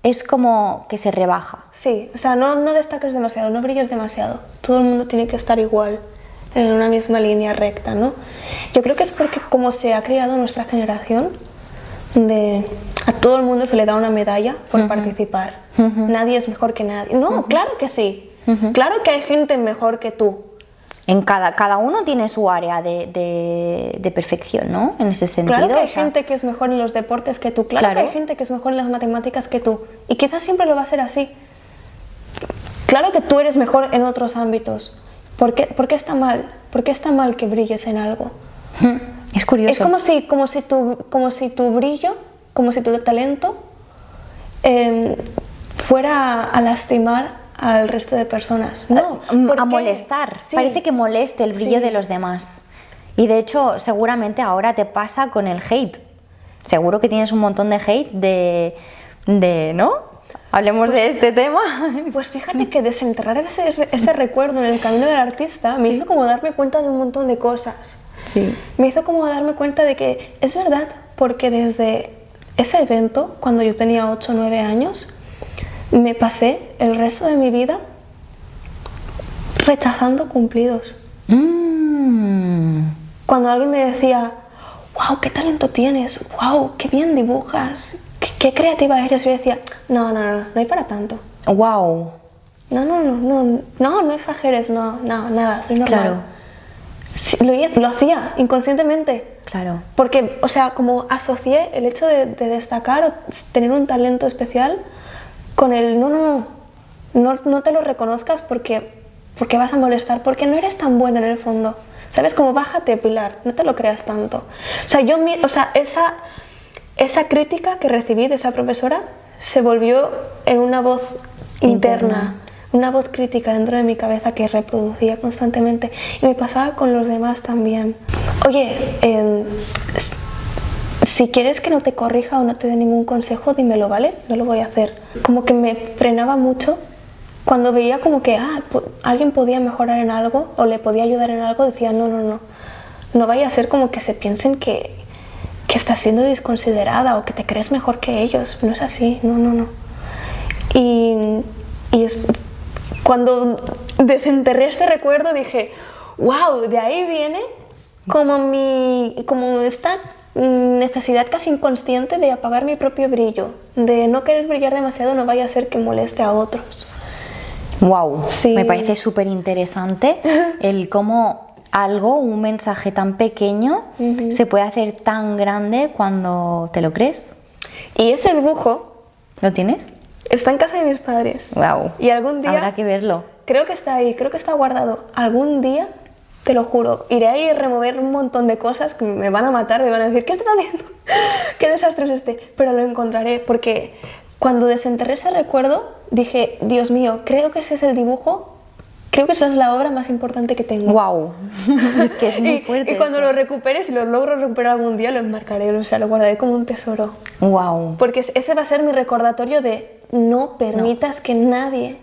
es como que se rebaja. Sí, o sea, no destaques demasiado, no brilles demasiado. Todo el mundo tiene que estar igual, en una misma línea recta, ¿no? Yo creo que es porque como se ha creado nuestra generación, a todo el mundo se le da una medalla por participar. Nadie es mejor que nadie. No, claro que sí. Claro que hay gente mejor que tú. En cada uno tiene su área de perfección, ¿no? En ese sentido. Claro que hay gente que es mejor en los deportes que tú. Claro que hay gente que es mejor en las matemáticas que tú. Y quizás siempre lo va a ser así. Claro que tú eres mejor en otros ámbitos. ¿Por qué está mal? ¿Por qué está mal que brilles en algo? Es curioso. Es como si tu brillo, como si tu talento fuera a lastimar al resto de personas. No, a molestar. Sí. Parece que moleste el brillo de los demás. Y de hecho, seguramente ahora te pasa con el hate. Seguro que tienes un montón de hate ¿no? Hablemos de este tema. Pues fíjate que desenterrar ese recuerdo en el camino del artista me hizo como darme cuenta de un montón de cosas. Sí. Me hizo como darme cuenta de que es verdad, porque desde ese evento, cuando yo tenía 8 o 9 años, me pasé el resto de mi vida rechazando cumplidos. Cuando alguien me decía, wow, qué talento tienes, wow, qué bien dibujas, qué creativa eres, yo decía, no hay para tanto. Wow. No exageres, no, nada, soy normal. Claro. Sí, lo hacía inconscientemente. Claro. Porque, o sea, como asocié el hecho de destacar o tener un talento especial con el no te lo reconozcas porque vas a molestar, porque no eres tan buena en el fondo. ¿Sabes? Como bájate, Pilar, no te lo creas tanto. O sea, esa crítica que recibí de esa profesora se volvió en una voz interna. Una voz crítica dentro de mi cabeza que reproducía constantemente y me pasaba con los demás también. Oye, si quieres que no te corrija o no te dé ningún consejo, dímelo, ¿vale? No lo voy a hacer. Como que me frenaba mucho cuando veía como que alguien podía mejorar en algo o le podía ayudar en algo, decía no vaya a ser como que se piensen que estás siendo desconsiderada o que te crees mejor que ellos. No es así, no. Y cuando desenterré este recuerdo dije, wow, de ahí viene como esta necesidad casi inconsciente de apagar mi propio brillo, de no querer brillar demasiado, no vaya a ser que moleste a otros. Wow, sí. Me parece súper interesante el cómo un mensaje tan pequeño se puede hacer tan grande cuando te lo crees. Y ese dibujo... ¿Lo tienes? Está en casa de mis padres. Wow. Y algún día... Habrá que verlo. Creo que está ahí, creo que está guardado. Algún día, te lo juro, iré ahí a remover un montón de cosas que me van a matar, me van a decir, ¿qué estás haciendo? ¿Qué desastre es este? Pero lo encontraré, porque cuando desenterré ese recuerdo, dije, Dios mío, creo que ese es el dibujo, creo que esa es la obra más importante que tengo. ¡Wow! Es que es muy fuerte. Y cuando lo recupere, si lo logro recuperar algún día, lo enmarcaré, o sea, lo guardaré como un tesoro. ¡Wow! Porque ese va a ser mi recordatorio de no permitas que nadie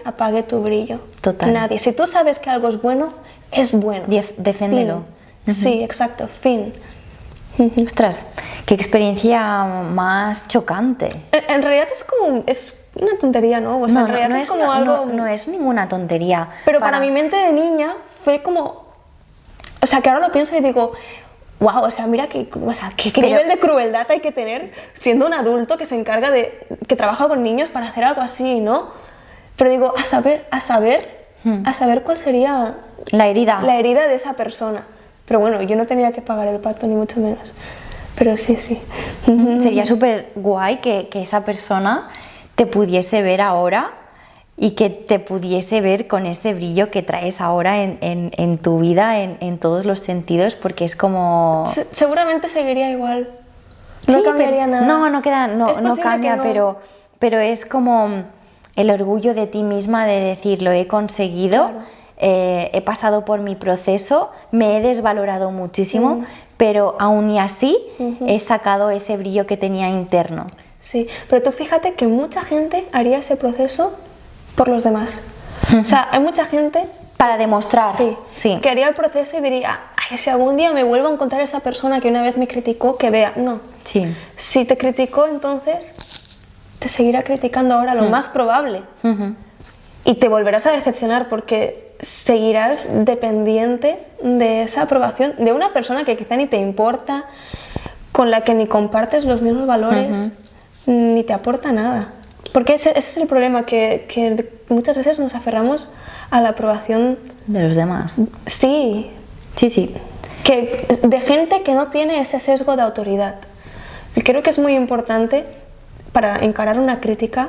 apague tu brillo. Total. Nadie. Si tú sabes que algo es bueno, es bueno. Deféndelo. Sí, exacto, fin. Ostras, qué experiencia más chocante. En realidad es una tontería, ¿no? O sea, en realidad es como algo... No es ninguna tontería. Pero para mi mente de niña fue como... O sea, que ahora lo pienso y digo... Wow, o sea, mira qué nivel de crueldad hay que tener siendo un adulto que se encarga que trabaja con niños para hacer algo así, ¿no? Pero digo, a saber cuál sería la herida de esa persona. Pero bueno, yo no tenía que pagar el pato, ni mucho menos. Pero sí. Sería súper guay que esa persona te pudiese ver ahora y que te pudiese ver con ese brillo que traes ahora en tu vida, en todos los sentidos, porque es como... Seguramente seguiría igual. No cambiaría nada. No cambia, pero es como el orgullo de ti misma de decir, lo he conseguido, claro. He pasado por mi proceso, me he desvalorado muchísimo, pero aún y así he sacado ese brillo que tenía interno. Sí, pero tú fíjate que mucha gente haría ese proceso por los demás. O sea, hay mucha gente... Para demostrar. Sí. Que haría el proceso y diría, ay, si algún día me vuelvo a encontrar esa persona que una vez me criticó, que vea. No. Sí. Si te criticó, entonces te seguirá criticando ahora, lo más probable. Y te volverás a decepcionar porque seguirás dependiente de esa aprobación de una persona que quizá ni te importa, con la que ni compartes los mismos valores, ni te aporta nada. Porque ese es el problema, que muchas veces nos aferramos a la aprobación de los demás. Sí. De gente que no tiene ese sesgo de autoridad. Y creo que es muy importante para encarar una crítica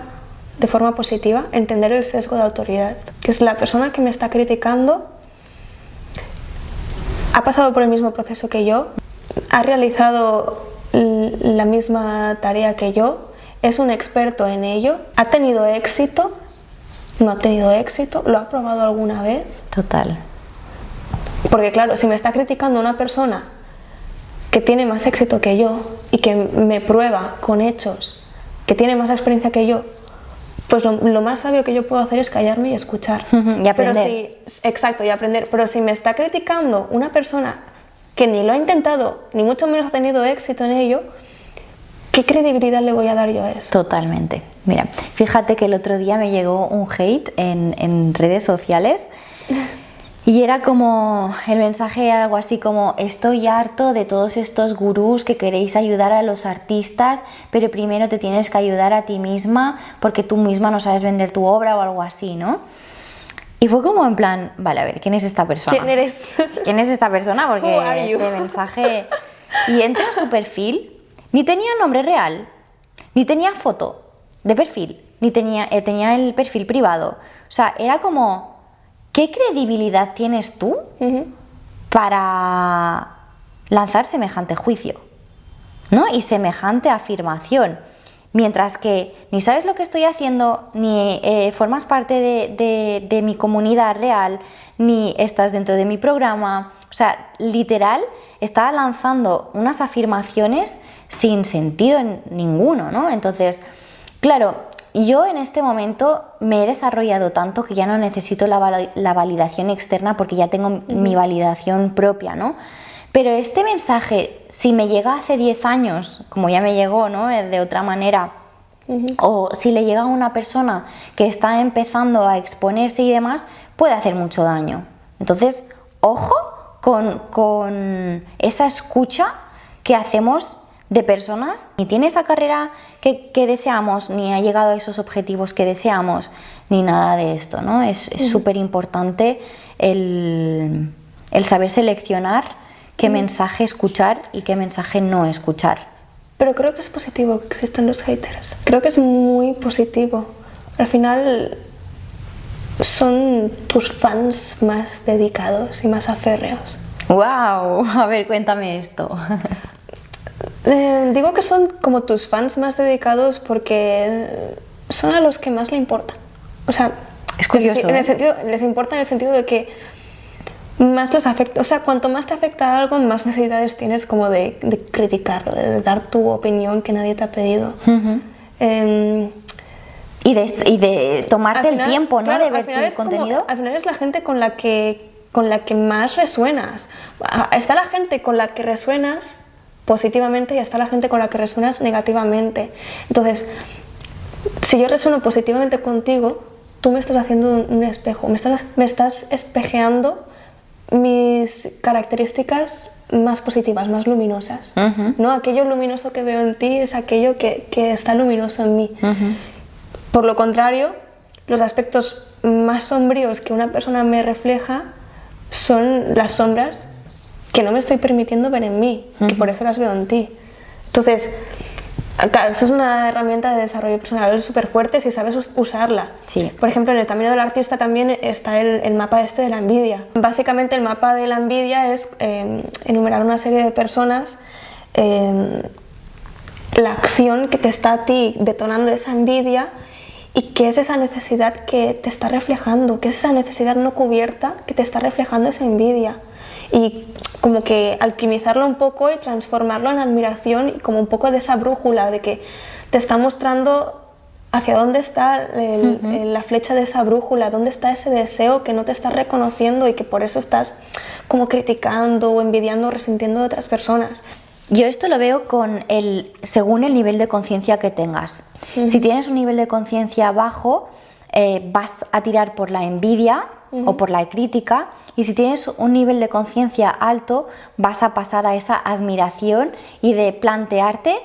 de forma positiva, entender el sesgo de autoridad. Que es la persona que me está criticando, ha pasado por el mismo proceso que yo, ha realizado la misma tarea que yo, es un experto en ello, ha tenido éxito, no ha tenido éxito, lo ha probado alguna vez. Total. Porque claro, si me está criticando una persona que tiene más éxito que yo y que me prueba con hechos que tiene más experiencia que yo, pues lo más sabio que yo puedo hacer es callarme y escuchar. Y aprender. Y aprender. Pero si me está criticando una persona que ni lo ha intentado, ni mucho menos ha tenido éxito en ello, ¿qué credibilidad le voy a dar yo a eso? Totalmente. Mira, fíjate que el otro día me llegó un hate en redes sociales y era como, el mensaje era algo así como: estoy harto de todos estos gurús que queréis ayudar a los artistas, pero primero te tienes que ayudar a ti misma porque tú misma no sabes vender tu obra o algo así, ¿no? Y fue como en plan, vale, a ver, ¿quién es esta persona? ¿Quién eres? ¿Quién es esta persona? Porque este mensaje... Y entro a su perfil, ni tenía nombre real, ni tenía foto de perfil, ni tenía el perfil privado. O sea, era como, ¿qué credibilidad tienes tú para lanzar semejante juicio, ¿no? Y semejante afirmación? Mientras que ni sabes lo que estoy haciendo, ni formas parte de mi comunidad real, ni estás dentro de mi programa. O sea, literal, estaba lanzando unas afirmaciones sin sentido ninguno, ¿no? Entonces, claro, yo en este momento me he desarrollado tanto que ya no necesito la validación externa porque ya tengo mi validación propia, ¿no? Pero este mensaje, si me llega hace 10 años, como ya me llegó, ¿no? De otra manera, o si le llega a una persona que está empezando a exponerse y demás, puede hacer mucho daño. Entonces, ojo con esa escucha que hacemos de personas, ni tiene esa carrera que deseamos, ni ha llegado a esos objetivos que deseamos, ni nada de esto, ¿no? Es súper importante el saber seleccionar qué mensaje escuchar y qué mensaje no escuchar. Pero creo que es positivo que existan los haters. Creo que es muy positivo. Al final son tus fans más dedicados y más aférreos. ¡Wow! A ver, cuéntame esto. Digo que son como tus fans más dedicados porque son a los que más le importan. O sea, es curioso. Les importa en el sentido de que más les afecta. O sea, cuanto más te afecta algo, más necesidades tienes como de criticarlo, de dar tu opinión que nadie te ha pedido. Y de tomarte el tiempo, ¿no? Claro, de ver tu contenido. Al final es la gente con la que más resuenas. Está la gente con la que resuenas positivamente y está la gente con la que resuenas negativamente. Entonces, si yo resueno positivamente contigo, tú me estás haciendo un espejo, me estás espejeando mis características más positivas, más luminosas. ¿No? Aquello luminoso que veo en ti es aquello que está luminoso en mí. Por lo contrario, los aspectos más sombríos que una persona me refleja son las sombras que no me estoy permitiendo ver en mí, que por eso las veo en ti. Entonces, claro, esto es una herramienta de desarrollo personal, es súper fuerte si sabes usarla. Sí. Por ejemplo, en el camino del artista también está el mapa este de la envidia. Básicamente el mapa de la envidia es enumerar una serie de personas, la acción que te está a ti detonando esa envidia y qué es esa necesidad que te está reflejando, qué es esa necesidad no cubierta que te está reflejando esa envidia. Y como que alquimizarlo un poco y transformarlo en admiración y como un poco de esa brújula de que te está mostrando hacia dónde está la flecha de esa brújula, dónde está ese deseo que no te estás reconociendo y que por eso estás como criticando o envidiando o resintiendo de otras personas. Yo esto lo veo según el nivel de conciencia que tengas. Si tienes un nivel de conciencia bajo, vas a tirar por la envidia o por la crítica, y si tienes un nivel de conciencia alto, vas a pasar a esa admiración y de plantearte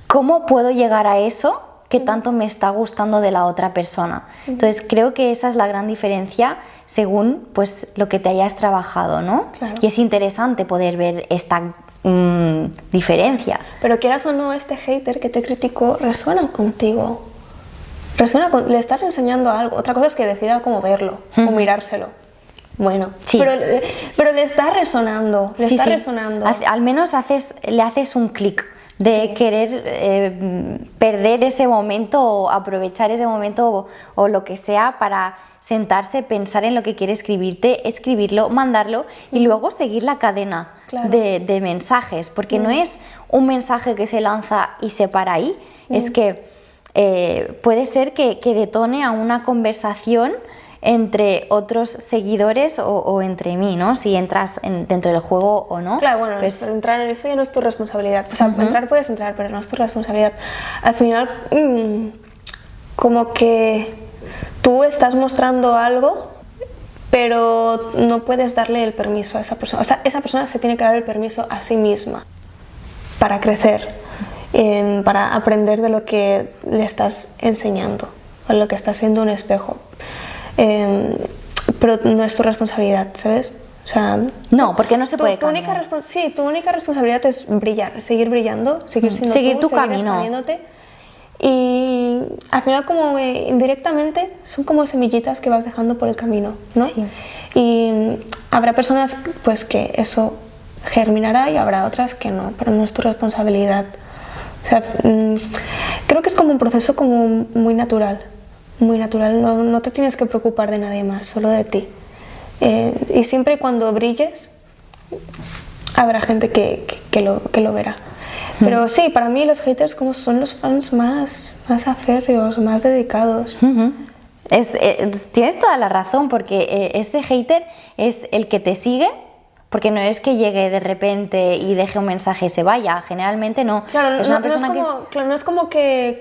cómo puedo llegar a eso que tanto me está gustando de la otra persona. Entonces creo que esa es la gran diferencia según pues lo que te hayas trabajado, ¿no? Claro. Y es interesante poder ver esta diferencia. Pero quieras o no, este hater que te criticó resuena contigo. Le estás enseñando algo. Otra cosa es que decida cómo verlo o mirárselo. Bueno, sí. pero le está resonando, resonando. Al menos le haces un clic de querer perder ese momento o aprovechar ese momento o lo que sea para sentarse, pensar en lo que quiere escribirte, escribirlo, mandarlo y luego seguir la cadena de mensajes, porque no es un mensaje que se lanza y se para ahí, es que puede ser que detone a una conversación entre otros seguidores o entre mí, ¿no? Si entras dentro del juego o no. Claro, bueno, pues, entrar en eso ya no es tu responsabilidad. O sea, entrar puedes entrar, pero no es tu responsabilidad. Al final, como que tú estás mostrando algo, pero no puedes darle el permiso a esa persona. O sea, esa persona se tiene que dar el permiso a sí misma para crecer. Para aprender de lo que le estás enseñando o lo que está siendo un espejo, pero no es tu responsabilidad, ¿sabes? O sea, no, porque no se puede cambiar. Tu única responsabilidad es brillar, seguir brillando, seguir siendo seguir tu seguir camino, expandiéndote, y al final como indirectamente son como semillitas que vas dejando por el camino, ¿no? Sí. Y habrá personas pues que eso germinará y habrá otras que no, pero no es tu responsabilidad. O sea, creo que es como un proceso como muy natural, no te tienes que preocupar de nadie más, solo de ti. Y siempre y cuando brilles, habrá gente que lo verá. Pero sí, para mí los haters como son los fans más aférreos, más dedicados. Tienes toda la razón, porque este hater es el que te sigue, porque no es que llegue de repente y deje un mensaje y se vaya, generalmente no. Claro, no es como que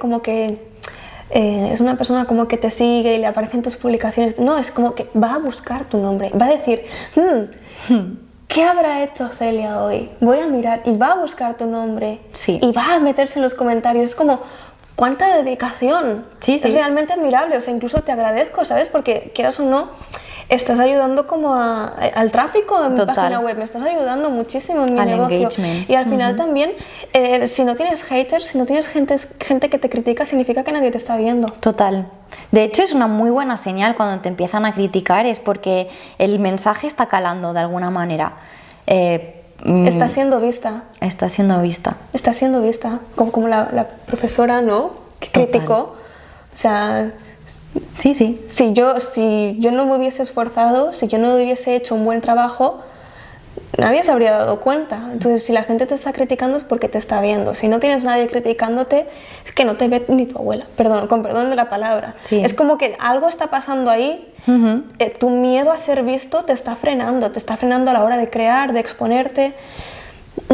es una persona como que te sigue y le aparecen tus publicaciones. No, es como que va a buscar tu nombre, va a decir, ¿qué habrá hecho Celia hoy? Voy a mirar, y va a buscar tu nombre, sí. Y va a meterse en los comentarios. Es como, ¿cuánta dedicación? Sí. Es realmente admirable, o sea, incluso te agradezco, ¿sabes? Porque quieras o no, estás ayudando como al tráfico en mi página web, me estás ayudando muchísimo en mi negocio. Engagement. Y al final también, si no tienes haters, si no tienes gente que te critica, significa que nadie te está viendo. Total. De hecho, es una muy buena señal cuando te empiezan a criticar, es porque el mensaje está calando de alguna manera. Está siendo vista. Está siendo vista. Está siendo vista. Como la profesora, ¿no? Que criticó. O sea... Sí. Si yo no me hubiese esforzado, si yo no hubiese hecho un buen trabajo, nadie se habría dado cuenta. Entonces, si la gente te está criticando es porque te está viendo. Si no tienes nadie criticándote, es que no te ve ni tu abuela. Con perdón de la palabra. Sí. Es como que algo está pasando ahí. Tu miedo a ser visto te está frenando a la hora de crear, de exponerte.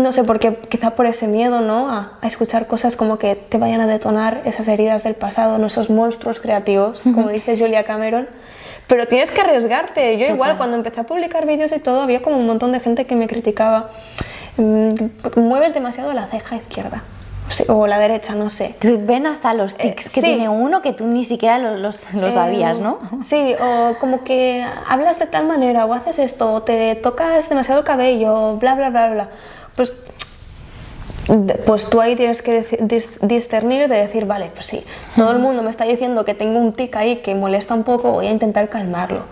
No sé por qué, quizá por ese miedo, ¿no? A escuchar cosas como que te vayan a detonar esas heridas del pasado, ¿no? Esos monstruos creativos, como dice Julia Cameron. Pero tienes que arriesgarte. Yo igual, cuando empecé a publicar vídeos y todo, había como un montón de gente que me criticaba. Mueves demasiado la ceja izquierda. O la derecha, no sé. Ven hasta los tics que tiene uno que tú ni siquiera lo sabías, ¿no? Sí, o como que hablas de tal manera, o haces esto, o te tocas demasiado el cabello, bla, bla, bla, bla. Pues tú ahí tienes que discernir de decir, vale, pues sí, todo el mundo me está diciendo que tengo un tic ahí que molesta un poco, voy a intentar calmarlo.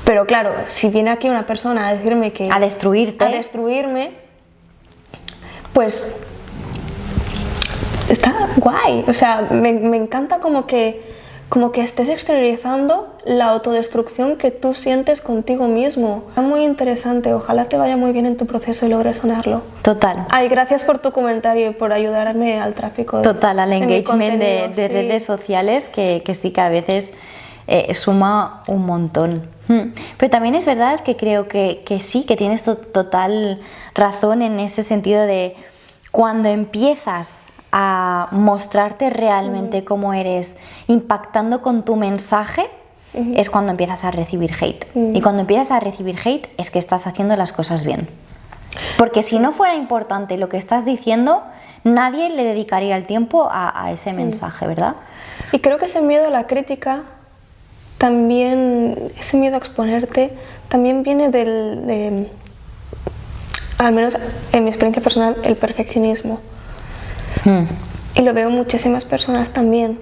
Pero claro, si viene aquí una persona a decirme que... A destruirme, pues está guay. O sea, me encanta como que estés exteriorizando la autodestrucción que tú sientes contigo mismo. Está muy interesante, ojalá te vaya muy bien en tu proceso y logres sanarlo. Total. Ay, gracias por tu comentario y por ayudarme al tráfico. Total, al engagement de redes sociales que sí que a veces suma un montón. Pero también es verdad que creo que sí, que tienes total razón en ese sentido de cuando empiezas a mostrarte realmente cómo eres, impactando con tu mensaje, es cuando empiezas a recibir hate. Y cuando empiezas a recibir hate es que estás haciendo las cosas bien. Porque si no fuera importante lo que estás diciendo, nadie le dedicaría el tiempo a ese mensaje, ¿verdad? Y creo que ese miedo a la crítica, también, ese miedo a exponerte, también viene al menos en mi experiencia personal, el perfeccionismo. Y lo veo en muchísimas personas también,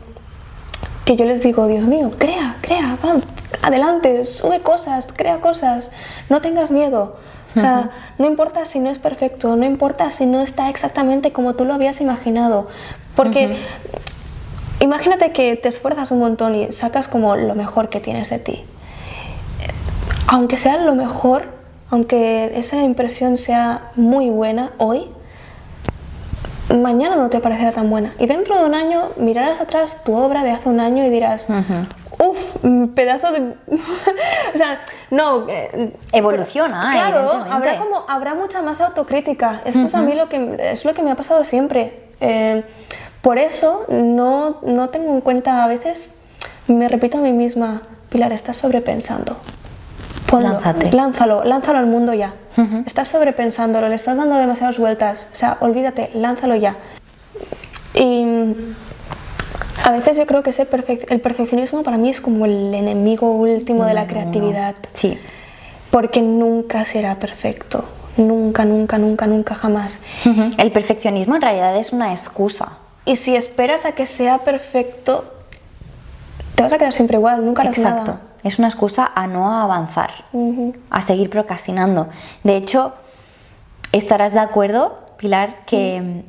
que yo les digo, Dios mío, crea, va, adelante, sube cosas, crea cosas, no tengas miedo. O sea, no importa si no es perfecto, no importa si no está exactamente como tú lo habías imaginado, porque imagínate que te esfuerzas un montón y sacas como lo mejor que tienes de ti. Aunque sea lo mejor, aunque esa impresión sea muy buena hoy, mañana no te parecerá tan buena. Y dentro de un año mirarás atrás tu obra de hace un año y dirás, pedazo de... o sea, no... evoluciona, claro, habrá mucha más autocrítica. Esto es a mí lo que me ha pasado siempre. Por eso no tengo en cuenta, a veces me repito a mí misma, Pilar, estás sobrepensando. Ponlo, lánzalo al mundo ya. Estás sobrepensándolo, le estás dando demasiadas vueltas. O sea, olvídate, lánzalo ya. Y a veces yo creo que el perfeccionismo para mí es como el enemigo último de la creatividad. Sí. Porque nunca será perfecto. Nunca, jamás. El perfeccionismo en realidad es una excusa. Y si esperas a que sea perfecto, te vas a quedar siempre igual, nunca harás nada. Exacto. Es una excusa a no avanzar, a seguir procrastinando. De hecho, estarás de acuerdo, Pilar, que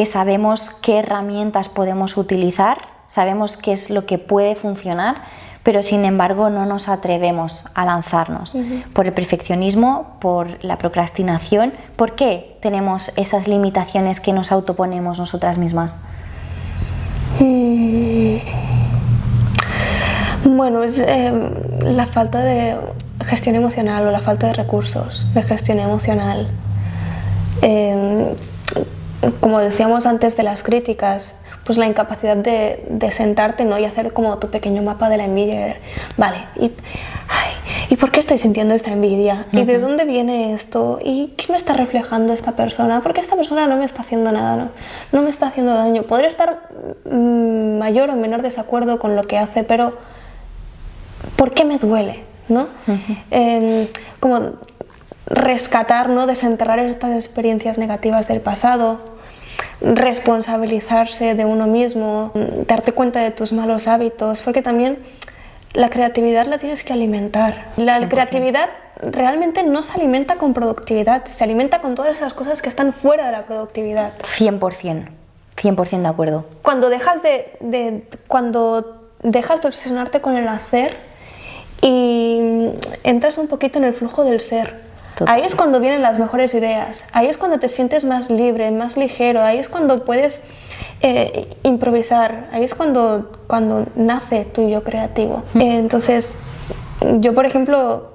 sabemos qué herramientas podemos utilizar, sabemos qué es lo que puede funcionar pero sin embargo no nos atrevemos a lanzarnos por el perfeccionismo, por la procrastinación. ¿Por qué tenemos esas limitaciones que nos autoponemos nosotras mismas? Bueno, es la falta de gestión emocional o la falta de recursos de gestión emocional. Como decíamos antes de las críticas, pues la incapacidad de sentarte, ¿no? Y hacer como tu pequeño mapa de la envidia. Vale, ¿y por qué estoy sintiendo esta envidia? ¿Y de dónde viene esto? ¿Y qué me está reflejando esta persona? Porque esta persona no me está haciendo nada, no me está haciendo daño. Podría estar mayor o menor desacuerdo con lo que hace, pero ¿por qué me duele? ¿No? Como rescatar, ¿no? Desenterrar estas experiencias negativas del pasado, responsabilizarse de uno mismo, darte cuenta de tus malos hábitos, porque también la creatividad la tienes que alimentar. La 100%. Creatividad realmente no se alimenta con productividad, se alimenta con todas esas cosas que están fuera de la productividad. 100%, 100% de acuerdo. Cuando dejas de obsesionarte con el hacer y entras un poquito en el flujo del ser. Total. Ahí es cuando vienen las mejores ideas, ahí es cuando te sientes más libre, más ligero, ahí es cuando puedes improvisar, ahí es cuando nace tu yo creativo. Entonces, yo por ejemplo,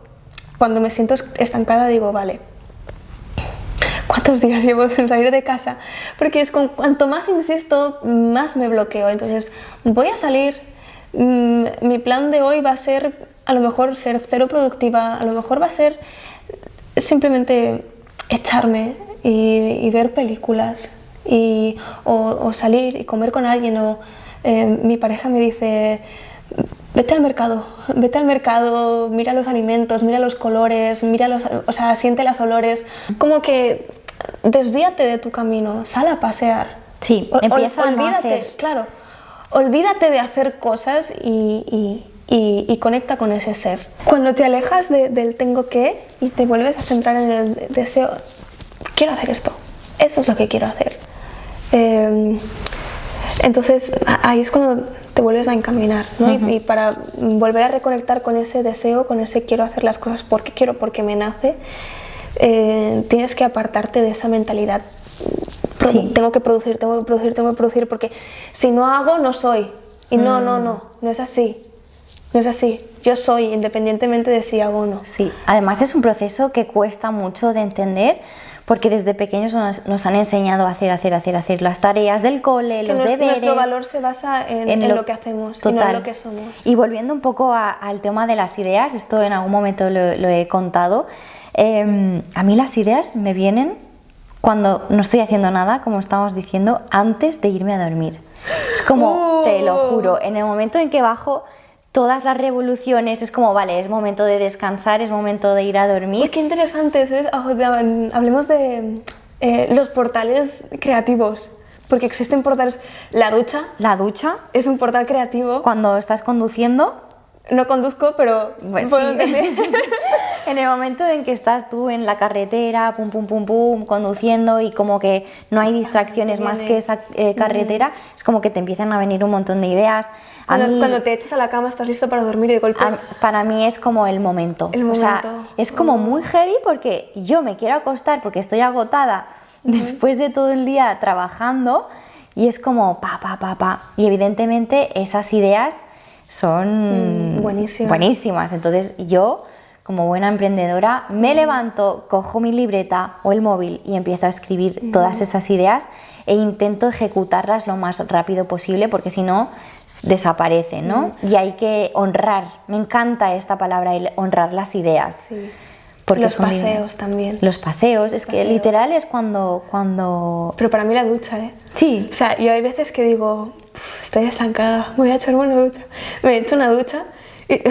cuando me siento estancada digo, vale, ¿cuántos días llevo sin salir de casa? Porque es cuanto más insisto, más me bloqueo. Entonces, voy a salir, mi plan de hoy va a ser, a lo mejor ser cero productiva, a lo mejor va a ser simplemente echarme y ver películas o salir y comer con alguien, o mi pareja me dice vete al mercado, mira los alimentos, mira los colores, siente los olores, como que desvíate de tu camino, sal a pasear. Sí, empieza a no hacer. Claro, olvídate de hacer cosas y conecta con ese ser. Cuando te alejas del tengo que y te vuelves a centrar en el deseo, quiero hacer esto es lo que quiero hacer. Entonces ahí es cuando te vuelves a encaminar, ¿no? Y para volver a reconectar con ese deseo, con ese quiero hacer las cosas porque quiero, porque me nace, tienes que apartarte de esa mentalidad. Sí. Tengo que producir, porque si no hago, no soy. Y no es así. No es así, yo soy independientemente de si hago o no. Sí, además es un proceso que cuesta mucho de entender, porque desde pequeños nos han enseñado a hacer las tareas del cole, los deberes. Nuestro valor se basa en lo que hacemos, total, y no en lo que somos. Y volviendo un poco al tema de las ideas, esto en algún momento lo he contado, a mí las ideas me vienen cuando no estoy haciendo nada, como estábamos diciendo, antes de irme a dormir. Es como, te lo juro, en el momento en que bajo todas las revoluciones, es como, vale, es momento de descansar, es momento de ir a dormir. Uy, qué interesante eso es. Hablemos de los portales creativos, porque existen portales. La ducha es un portal creativo. Cuando estás conduciendo. No conduzco, pero pues puedo entender. En el momento en que estás tú en la carretera, pum, pum, pum, pum, conduciendo y como que no hay distracciones más que esa carretera, es como que te empiezan a venir un montón de ideas. Cuando te echas a la cama estás listo para dormir y de golpe... Para mí es como el momento. O sea, es como muy heavy porque yo me quiero acostar porque estoy agotada después de todo el día trabajando y es como pa. Y evidentemente esas ideas son buenísimas. Entonces yo, como buena emprendedora, me levanto, cojo mi libreta o el móvil y empiezo a escribir todas esas ideas e intento ejecutarlas lo más rápido posible porque si no desaparecen, ¿no? Y hay que honrar, me encanta esta palabra, el honrar las ideas. Sí. Porque los paseos también. Los paseos, que literal es cuando... Pero para mí la ducha, ¿eh? Sí. O sea, yo hay veces que digo, estoy estancada, voy a echarme una ducha. Me echo una ducha y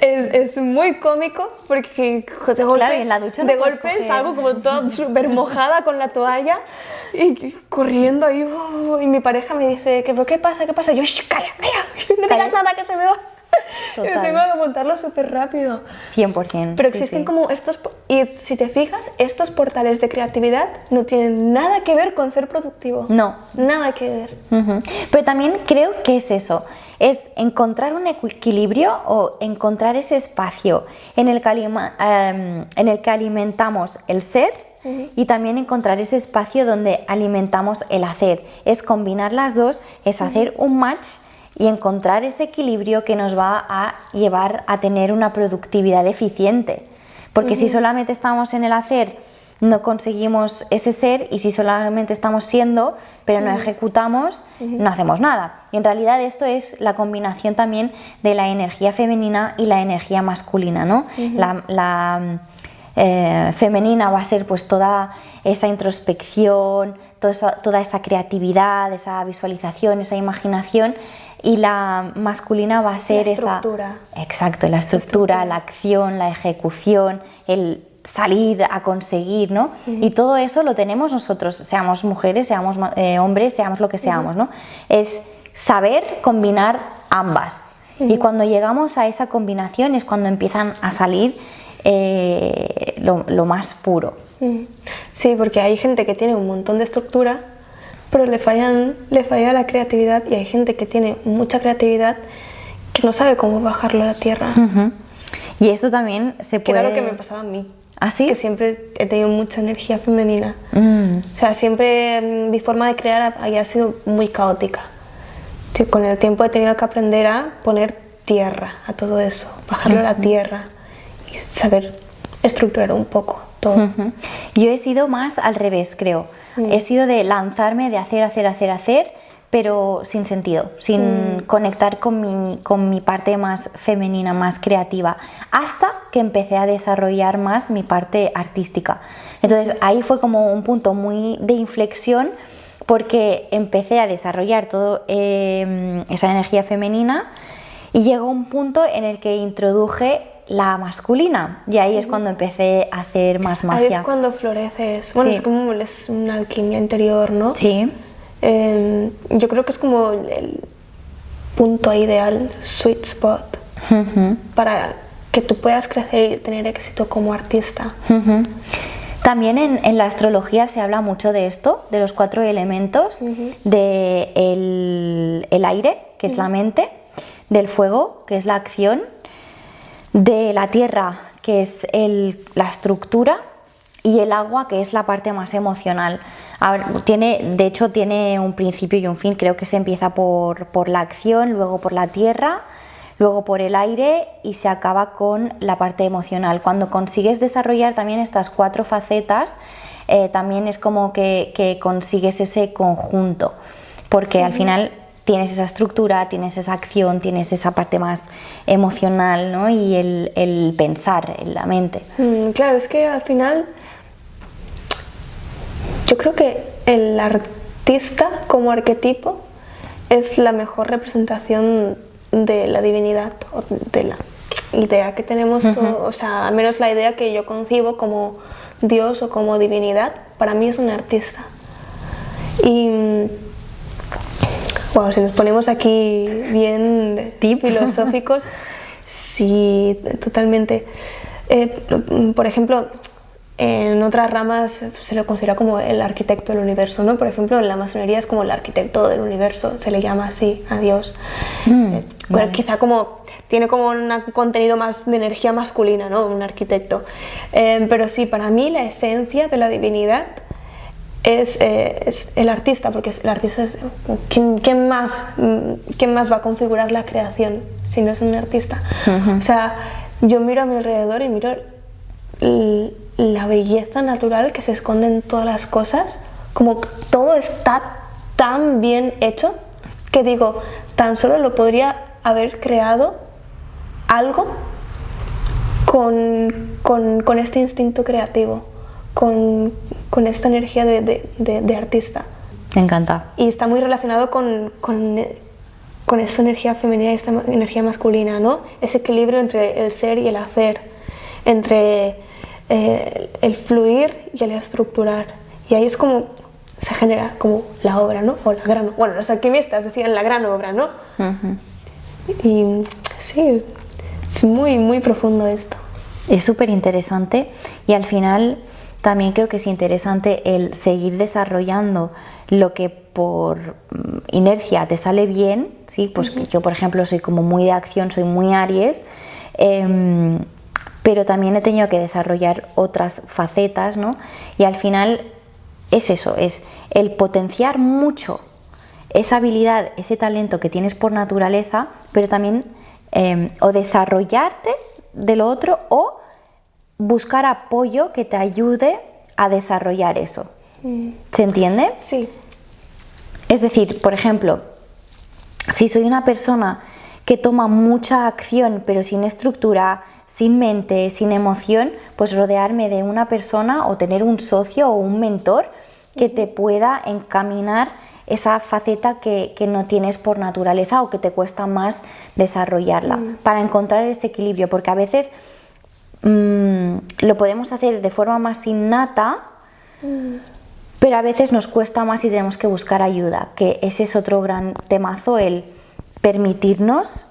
es muy cómico porque de golpe, claro, y en la ducha no de golpe salgo como toda súper mojada con la toalla y corriendo ahí. Y mi pareja me dice, ¿pero qué pasa? Yo, calla, no digas nada que se me va. Yo tengo que montarlo súper rápido. 100%. Pero existen como estos, y si te fijas, estos portales de creatividad no tienen nada que ver con ser productivo. No. Nada que ver. Pero también creo que es eso, Es encontrar un equilibrio o encontrar ese espacio en el que alimentamos el ser y también encontrar ese espacio donde alimentamos el hacer. Es combinar las dos, es hacer un match y encontrar ese equilibrio que nos va a llevar a tener una productividad eficiente. Porque si solamente estamos en el hacer, no conseguimos ese ser, y si solamente estamos siendo, pero no ejecutamos, no hacemos nada. Y en realidad esto es la combinación también de la energía femenina y la energía masculina, ¿no? La femenina va a ser pues toda esa introspección, toda esa creatividad, esa visualización, esa imaginación, y la masculina va a ser la estructura. Exacto, la estructura, la acción, la ejecución, el salir a conseguir, ¿no? Y todo eso lo tenemos nosotros, seamos mujeres, seamos hombres, seamos lo que seamos, ¿no? Es saber combinar ambas. Y cuando llegamos a esa combinación es cuando empiezan a salir lo más puro. Sí, porque hay gente que tiene un montón de estructura, pero le falla la creatividad, y hay gente que tiene mucha creatividad que no sabe cómo bajarlo a la tierra. Y esto también se puede... Que era lo que me pasaba a mí. ¿Ah, sí? Que siempre he tenido mucha energía femenina. O sea, siempre mi forma de crear había sido muy caótica. Con el tiempo he tenido que aprender a poner tierra a todo eso, bajarlo a la tierra y saber estructurar un poco todo. Yo he sido más al revés, creo. He sido de lanzarme, de hacer, pero sin sentido, sin conectar con mi parte más femenina, más creativa, hasta que empecé a desarrollar más mi parte artística. Entonces ahí fue como un punto muy de inflexión, porque empecé a desarrollar toda esa energía femenina, y llegó un punto en el que introduje la masculina, y ahí es cuando empecé a hacer más magia. Ahí es cuando floreces. Bueno, Sí. es como una alquimia interior, ¿no? Sí. Yo creo que es como el punto ideal, sweet spot, para que tú puedas crecer y tener éxito como artista. También en la astrología se habla mucho de esto, de los 4 elementos, de el aire, que es la mente, del fuego, que es la acción, de la tierra, que es la estructura, y el agua, que es la parte más emocional. De hecho tiene un principio y un fin. Creo que se empieza por la acción, luego por la tierra, luego por el aire, y se acaba con la parte emocional. Cuando consigues desarrollar también estas 4 facetas, también es como que consigues ese conjunto, porque al final tienes esa estructura, tienes esa acción, tienes esa parte más emocional, ¿no? Y el pensar en la mente. Claro, es que al final yo creo que el artista como arquetipo es la mejor representación de la divinidad, o de la idea que tenemos todos, o sea, al menos la idea que yo concibo como Dios o como divinidad, para mí es un artista. Y bueno, si nos ponemos aquí bien filosóficos, sí, totalmente. Por ejemplo, en otras ramas se lo considera como el arquitecto del universo, ¿no? Por ejemplo, en la masonería es como el arquitecto del universo, se le llama así a Dios. Bueno, quizá tiene como un contenido más de energía masculina, ¿no? Un arquitecto. Pero sí, para mí la esencia de la divinidad es el artista, porque el artista es ¿quién más va a configurar la creación si no es un artista? O sea, yo miro a mi alrededor y miro la belleza natural que se esconde en todas las cosas, como todo está tan bien hecho que digo, tan solo lo podría haber creado algo con este instinto creativo, con esta energía de artista. Me encanta. Y está muy relacionado con esta energía femenina y esta energía masculina, ¿no? Ese equilibrio entre el ser y el hacer, entre el fluir y el estructurar. Y ahí es como se genera como la obra, ¿no? O la gran... Bueno, los alquimistas decían la gran obra, ¿no? Y sí, es muy, muy profundo esto. Es súper interesante, y al final también creo que es interesante el seguir desarrollando lo que por inercia te sale bien, ¿sí? Pues yo, por ejemplo, soy como muy de acción, soy muy Aries, pero también he tenido que desarrollar otras facetas, ¿no? Y al final es eso, es el potenciar mucho esa habilidad, ese talento que tienes por naturaleza, pero también o desarrollarte de lo otro o buscar apoyo que te ayude a desarrollar eso. ¿Se entiende? Sí. Es decir, por ejemplo, si soy una persona que toma mucha acción pero sin estructura, sin mente, sin emoción, pues rodearme de una persona o tener un socio o un mentor que te pueda encaminar esa faceta que no tienes por naturaleza o que te cuesta más desarrollarla, para encontrar ese equilibrio, porque a veces lo podemos hacer de forma más innata, pero a veces nos cuesta más y tenemos que buscar ayuda, que ese es otro gran temazo, el permitirnos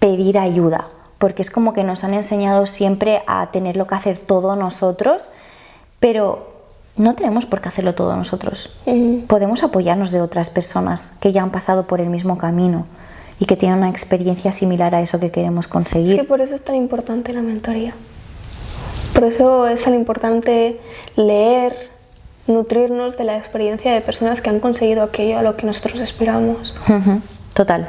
pedir ayuda, porque es como que nos han enseñado siempre a tenerlo que hacer todo nosotros, pero no tenemos por qué hacerlo todo nosotros. Podemos apoyarnos de otras personas que ya han pasado por el mismo camino y que tienen una experiencia similar a eso que queremos conseguir. Es que por eso es tan importante la mentoría. Por eso es tan importante leer, nutrirnos de la experiencia de personas que han conseguido aquello a lo que nosotros aspiramos. Total.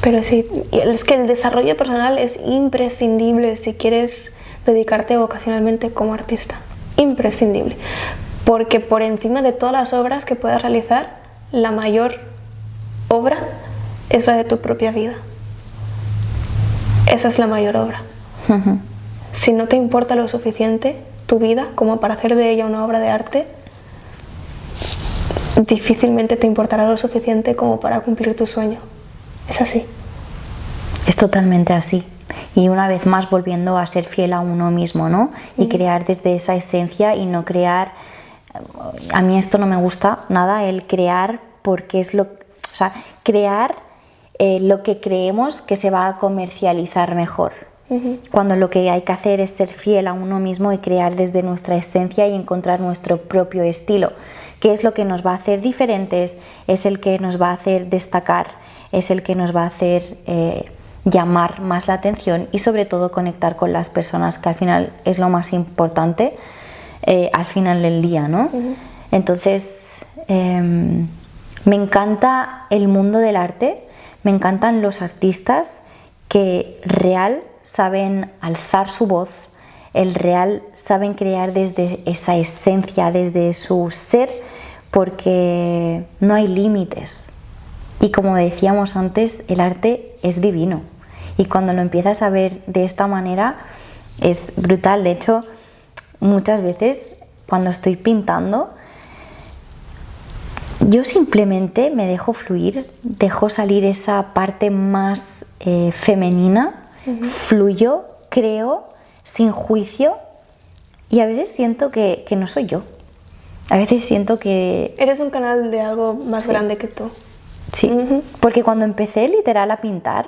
Pero sí, es que el desarrollo personal es imprescindible si quieres dedicarte vocacionalmente como artista. Imprescindible. Porque por encima de todas las obras que puedas realizar, la mayor obra es la de tu propia vida. Esa es la mayor obra. Si no te importa lo suficiente tu vida como para hacer de ella una obra de arte, difícilmente te importará lo suficiente como para cumplir tu sueño. Es así. Es totalmente así. Y una vez más volviendo a ser fiel a uno mismo, ¿no? Y crear desde esa esencia y no crear... A mí esto no me gusta nada, el crear porque es lo... O sea, crear lo que creemos que se va a comercializar mejor. Cuando lo que hay que hacer es ser fiel a uno mismo y crear desde nuestra esencia y encontrar nuestro propio estilo, que es lo que nos va a hacer diferentes, es el que nos va a hacer destacar, es el que nos va a hacer llamar más la atención y sobre todo conectar con las personas, que al final es lo más importante al final del día, ¿no? Entonces me encanta el mundo del arte, me encantan los artistas que real saben alzar su voz, el real saben crear desde esa esencia, desde su ser, porque no hay límites. Y como decíamos antes, el arte es divino. Y cuando lo empiezas a ver de esta manera es brutal. De hecho, muchas veces cuando estoy pintando, yo simplemente me dejo fluir, dejo salir esa parte más femenina, fluyo, creo, sin juicio, y a veces siento que no soy yo. A veces siento que... Eres un canal de algo más grande que tú. Sí, porque cuando empecé literal a pintar,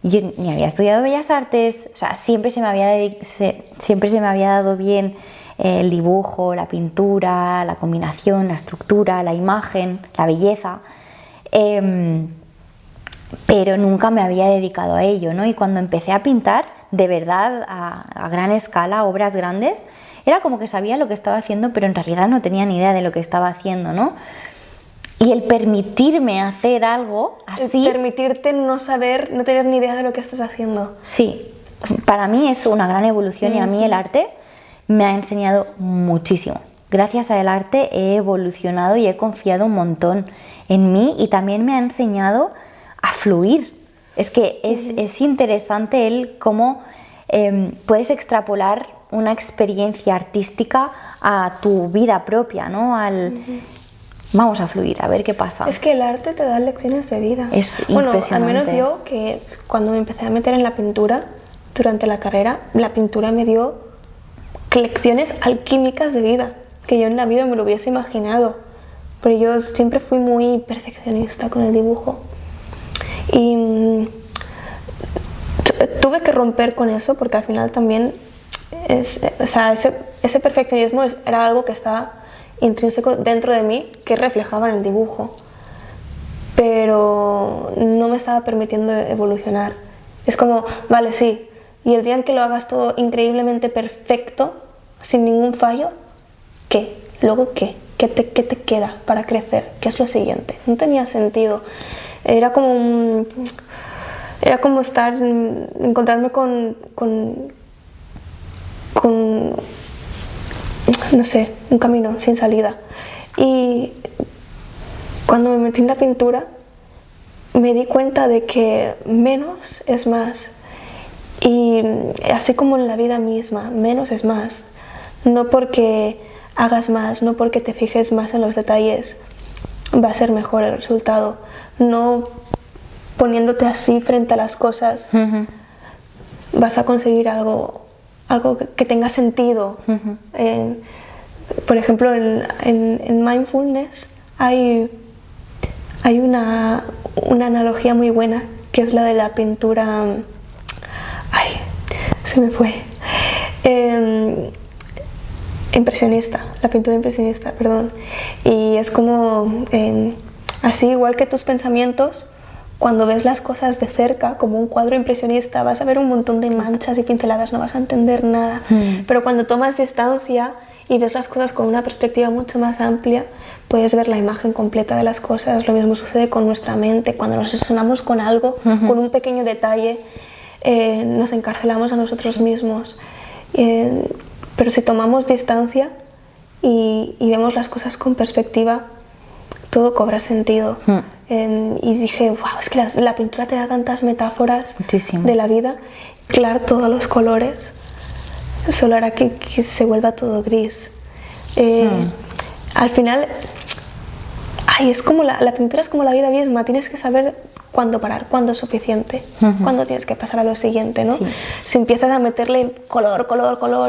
yo ni había estudiado Bellas Artes, o sea, siempre se me había dado bien el dibujo, la pintura, la combinación, la estructura, la imagen, la belleza, pero nunca me había dedicado a ello, ¿no? Y cuando empecé a pintar, de verdad, a gran escala, obras grandes, era como que sabía lo que estaba haciendo, pero en realidad no tenía ni idea de lo que estaba haciendo, ¿no? Y el permitirme hacer algo así... El permitirte no saber, no tener ni idea de lo que estás haciendo. Sí, para mí es una gran evolución y a mí el arte me ha enseñado muchísimo. Gracias al arte he evolucionado y he confiado un montón en mí y también me ha enseñado a fluir. Es que es interesante el cómo puedes extrapolar una experiencia artística a tu vida propia, ¿no? Vamos a fluir, a ver qué pasa. Es que el arte te da lecciones de vida. Es impresionante. Al menos impresionante. yo, que cuando me empecé a meter en la pintura durante la carrera, la pintura me dio lecciones alquímicas de vida, que yo en la vida me lo hubiese imaginado. Pero yo siempre fui muy perfeccionista con el dibujo. Y tuve que romper con eso porque al final también ese perfeccionismo era algo que estaba intrínseco dentro de mí que reflejaba en el dibujo, pero no me estaba permitiendo evolucionar. Es como, vale, sí, y el día en que lo hagas todo increíblemente perfecto, sin ningún fallo, ¿qué? ¿Luego qué? ¿Qué te queda para crecer? ¿Qué es lo siguiente? No tenía sentido. Era como encontrarme con no sé, un camino sin salida. Y cuando me metí en la pintura, me di cuenta de que menos es más. Y así como en la vida misma, menos es más. No porque hagas más, no porque te fijes más en los detalles, va a ser mejor el resultado. No poniéndote así frente a las cosas, vas a conseguir algo que tenga sentido. Por ejemplo, en mindfulness hay una analogía muy buena, que es la de la pintura. Ay, se me fue. La pintura impresionista, perdón. Y es como, así igual que tus pensamientos, cuando ves las cosas de cerca, como un cuadro impresionista, vas a ver un montón de manchas y pinceladas, no vas a entender nada. Pero cuando tomas distancia y ves las cosas con una perspectiva mucho más amplia, puedes ver la imagen completa de las cosas. Lo mismo sucede con nuestra mente. Cuando nos obsesionamos con algo, con un pequeño detalle, nos encarcelamos a nosotros mismos. Pero si tomamos distancia y vemos las cosas con perspectiva, todo cobra sentido. Y dije, wow, es que la pintura te da tantas metáforas de la vida. Claro, todos los colores, solo hará que se vuelva todo gris. Al final, es como la pintura es como la vida misma. Tienes que saber cuándo parar, cuándo es suficiente, cuándo tienes que pasar a lo siguiente, ¿no? Sí. Si empiezas a meterle color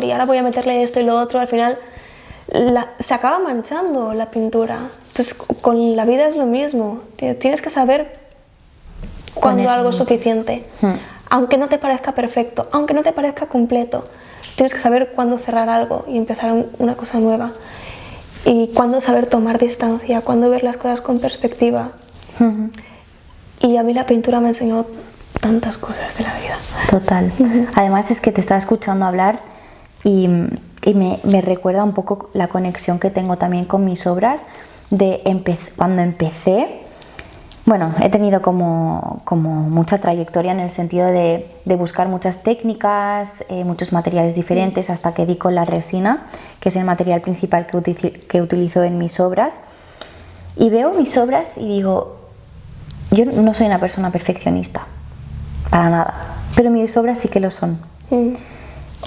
y ahora voy a meterle esto y lo otro, al final se acaba manchando la pintura. Pues con la vida es lo mismo. Tienes que saber cuándo algo es suficiente. Aunque no te parezca perfecto, aunque no te parezca completo, tienes que saber cuándo cerrar algo y empezar una cosa nueva. Y cuándo saber tomar distancia, cuándo ver las cosas con perspectiva. Y a mí la pintura me enseñó tantas cosas de la vida. Total. Además es que te estaba escuchando hablar y me recuerda un poco la conexión que tengo también con mis obras cuando empecé. Bueno, he tenido como mucha trayectoria en el sentido de buscar muchas técnicas, muchos materiales diferentes, hasta que di con la resina, que es el material principal que utilizo en mis obras. Y veo mis obras y digo, yo no soy una persona perfeccionista, para nada, pero mis obras sí que lo son.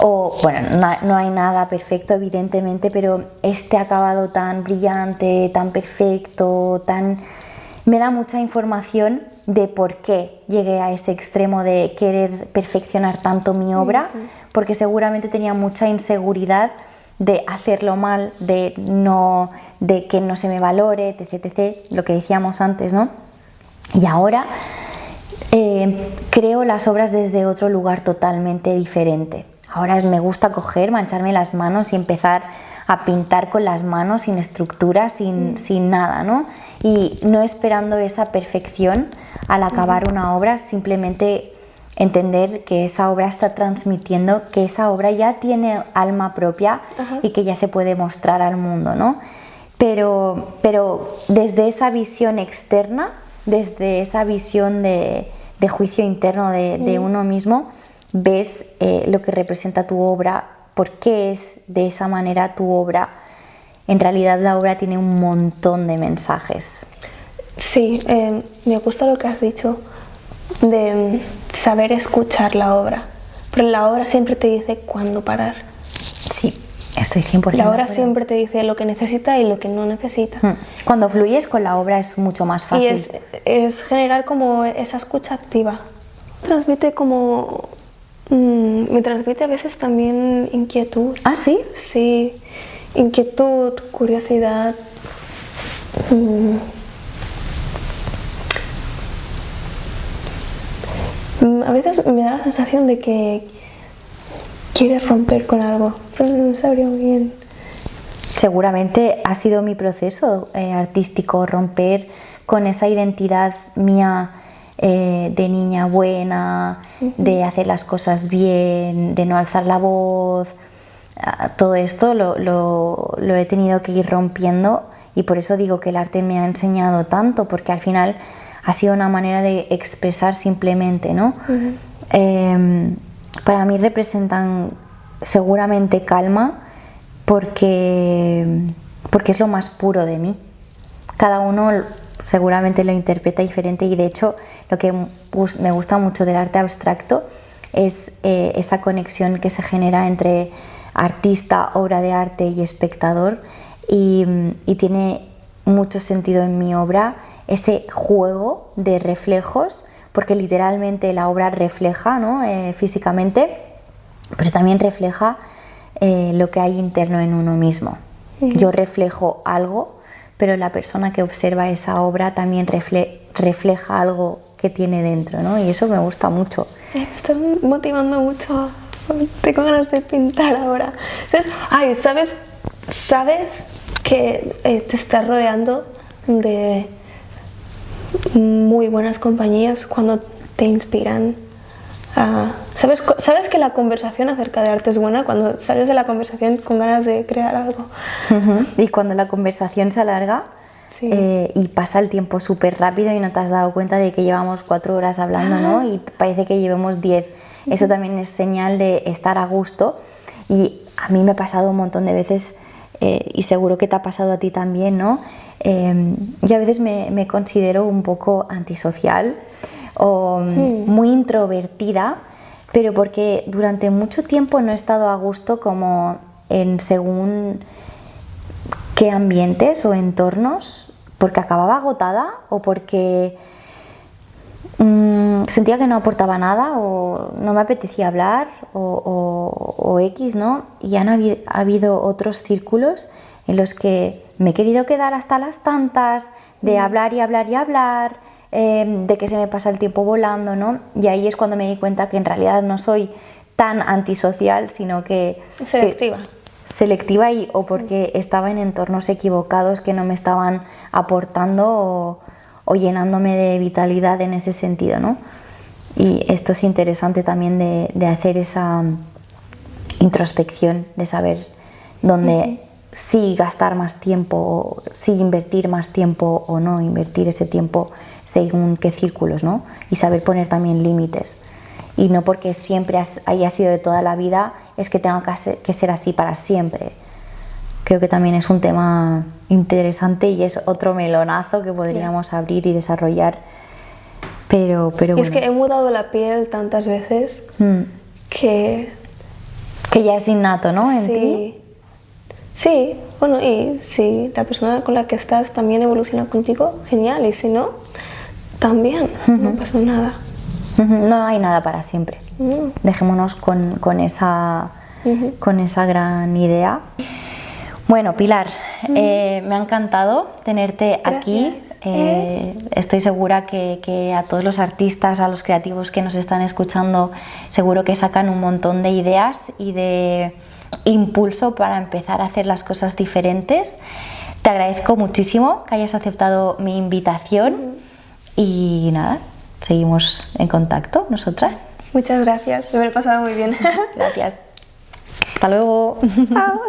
No hay nada perfecto, evidentemente, pero este acabado tan brillante, tan perfecto, me da mucha información de por qué llegué a ese extremo de querer perfeccionar tanto mi obra, porque seguramente tenía mucha inseguridad de hacerlo mal, de que no se me valore, etc., lo que decíamos antes, ¿no? Y ahora creo las obras desde otro lugar totalmente diferente. Ahora me gusta mancharme las manos y empezar a pintar con las manos, sin estructura, sin nada, ¿no? Y no esperando esa perfección al acabar una obra, simplemente entender que esa obra está transmitiendo, que esa obra ya tiene alma propia y que ya se puede mostrar al mundo, ¿no? Pero desde esa visión externa, desde esa visión de juicio interno de uno mismo, ves lo que representa tu obra, por qué es de esa manera tu obra. En realidad la obra tiene un montón de mensajes. Sí, me gusta lo que has dicho de saber escuchar la obra, pero la obra siempre te dice cuándo parar. Sí, estoy 100% La obra siempre te dice lo que necesita y lo que no necesita. Cuando fluyes con la obra es mucho más fácil. Y es generar como esa escucha activa. Transmite como... me transmite a veces también inquietud. ¿Ah, sí? Sí, inquietud, curiosidad. A veces me da la sensación de que quieres romper con algo, pero no sabría muy bien seguramente ha sido mi proceso artístico, romper con esa identidad mía de niña buena, de hacer las cosas bien, de no alzar la voz. Todo esto lo he tenido que ir rompiendo, y por eso digo que el arte me ha enseñado tanto, porque al final ha sido una manera de expresar simplemente, ¿no? Para mí representan seguramente calma, porque es lo más puro de mí. Cada uno seguramente lo interpreta diferente, y de hecho lo que me gusta mucho del arte abstracto es esa conexión que se genera entre artista, obra de arte y espectador, y tiene mucho sentido en mi obra ese juego de reflejos, porque literalmente la obra refleja, ¿no? Físicamente, pero también refleja lo que hay interno en uno mismo. Yo reflejo algo, pero la persona que observa esa obra también refleja algo que tiene dentro, ¿no? Y eso me gusta mucho. Me estás motivando mucho. Tengo ganas de pintar ahora. ¿Sabes que te estás rodeando de muy buenas compañías cuando te inspiran? ¿Sabes que la conversación acerca de arte es buena cuando sales de la conversación con ganas de crear algo? Y cuando la conversación se alarga, sí, y pasa el tiempo súper rápido y no te has dado cuenta de que llevamos 4 horas hablando, ¿no? Y parece que llevemos 10. Eso también es señal de estar a gusto, y a mí me ha pasado un montón de veces, y seguro que te ha pasado a ti también, ¿no? Yo a veces me considero un poco antisocial o muy introvertida, pero porque durante mucho tiempo no he estado a gusto como en según qué ambientes o entornos, porque acababa agotada o porque sentía que no aportaba nada o no me apetecía hablar o X, ¿no? Y ha habido otros círculos en los que me he querido quedar hasta las tantas, de hablar y hablar y hablar, de que se me pasa el tiempo volando, ¿no? Y ahí es cuando me di cuenta que en realidad no soy tan antisocial, sino que... Selectiva, o porque estaba en entornos equivocados que no me estaban aportando o llenándome de vitalidad en ese sentido, ¿no? Y esto es interesante también de hacer esa introspección, de saber dónde sí gastar más tiempo, sí invertir más tiempo o no invertir ese tiempo según qué círculos, ¿no? Y saber poner también límites. Y no porque siempre haya sido de toda la vida es que tenga que ser así para siempre. Creo que también es un tema interesante y es otro melonazo que podríamos abrir y desarrollar. Pero bueno. Es que he mudado la piel tantas veces que ya es innato, ¿no? En ti. Sí, bueno, y si la persona con la que estás también evoluciona contigo, genial, y si no, también, no pasa nada. No hay nada para siempre. Dejémonos con esa gran idea. Bueno, Pilar, me ha encantado tenerte aquí. Estoy segura que a todos los artistas, a los creativos que nos están escuchando, seguro que sacan un montón de ideas y de impulso para empezar a hacer las cosas diferentes. Te agradezco muchísimo que hayas aceptado mi invitación y nada, seguimos en contacto nosotras. Muchas gracias, me lo he pasado muy bien. Gracias. Hasta luego. Chao.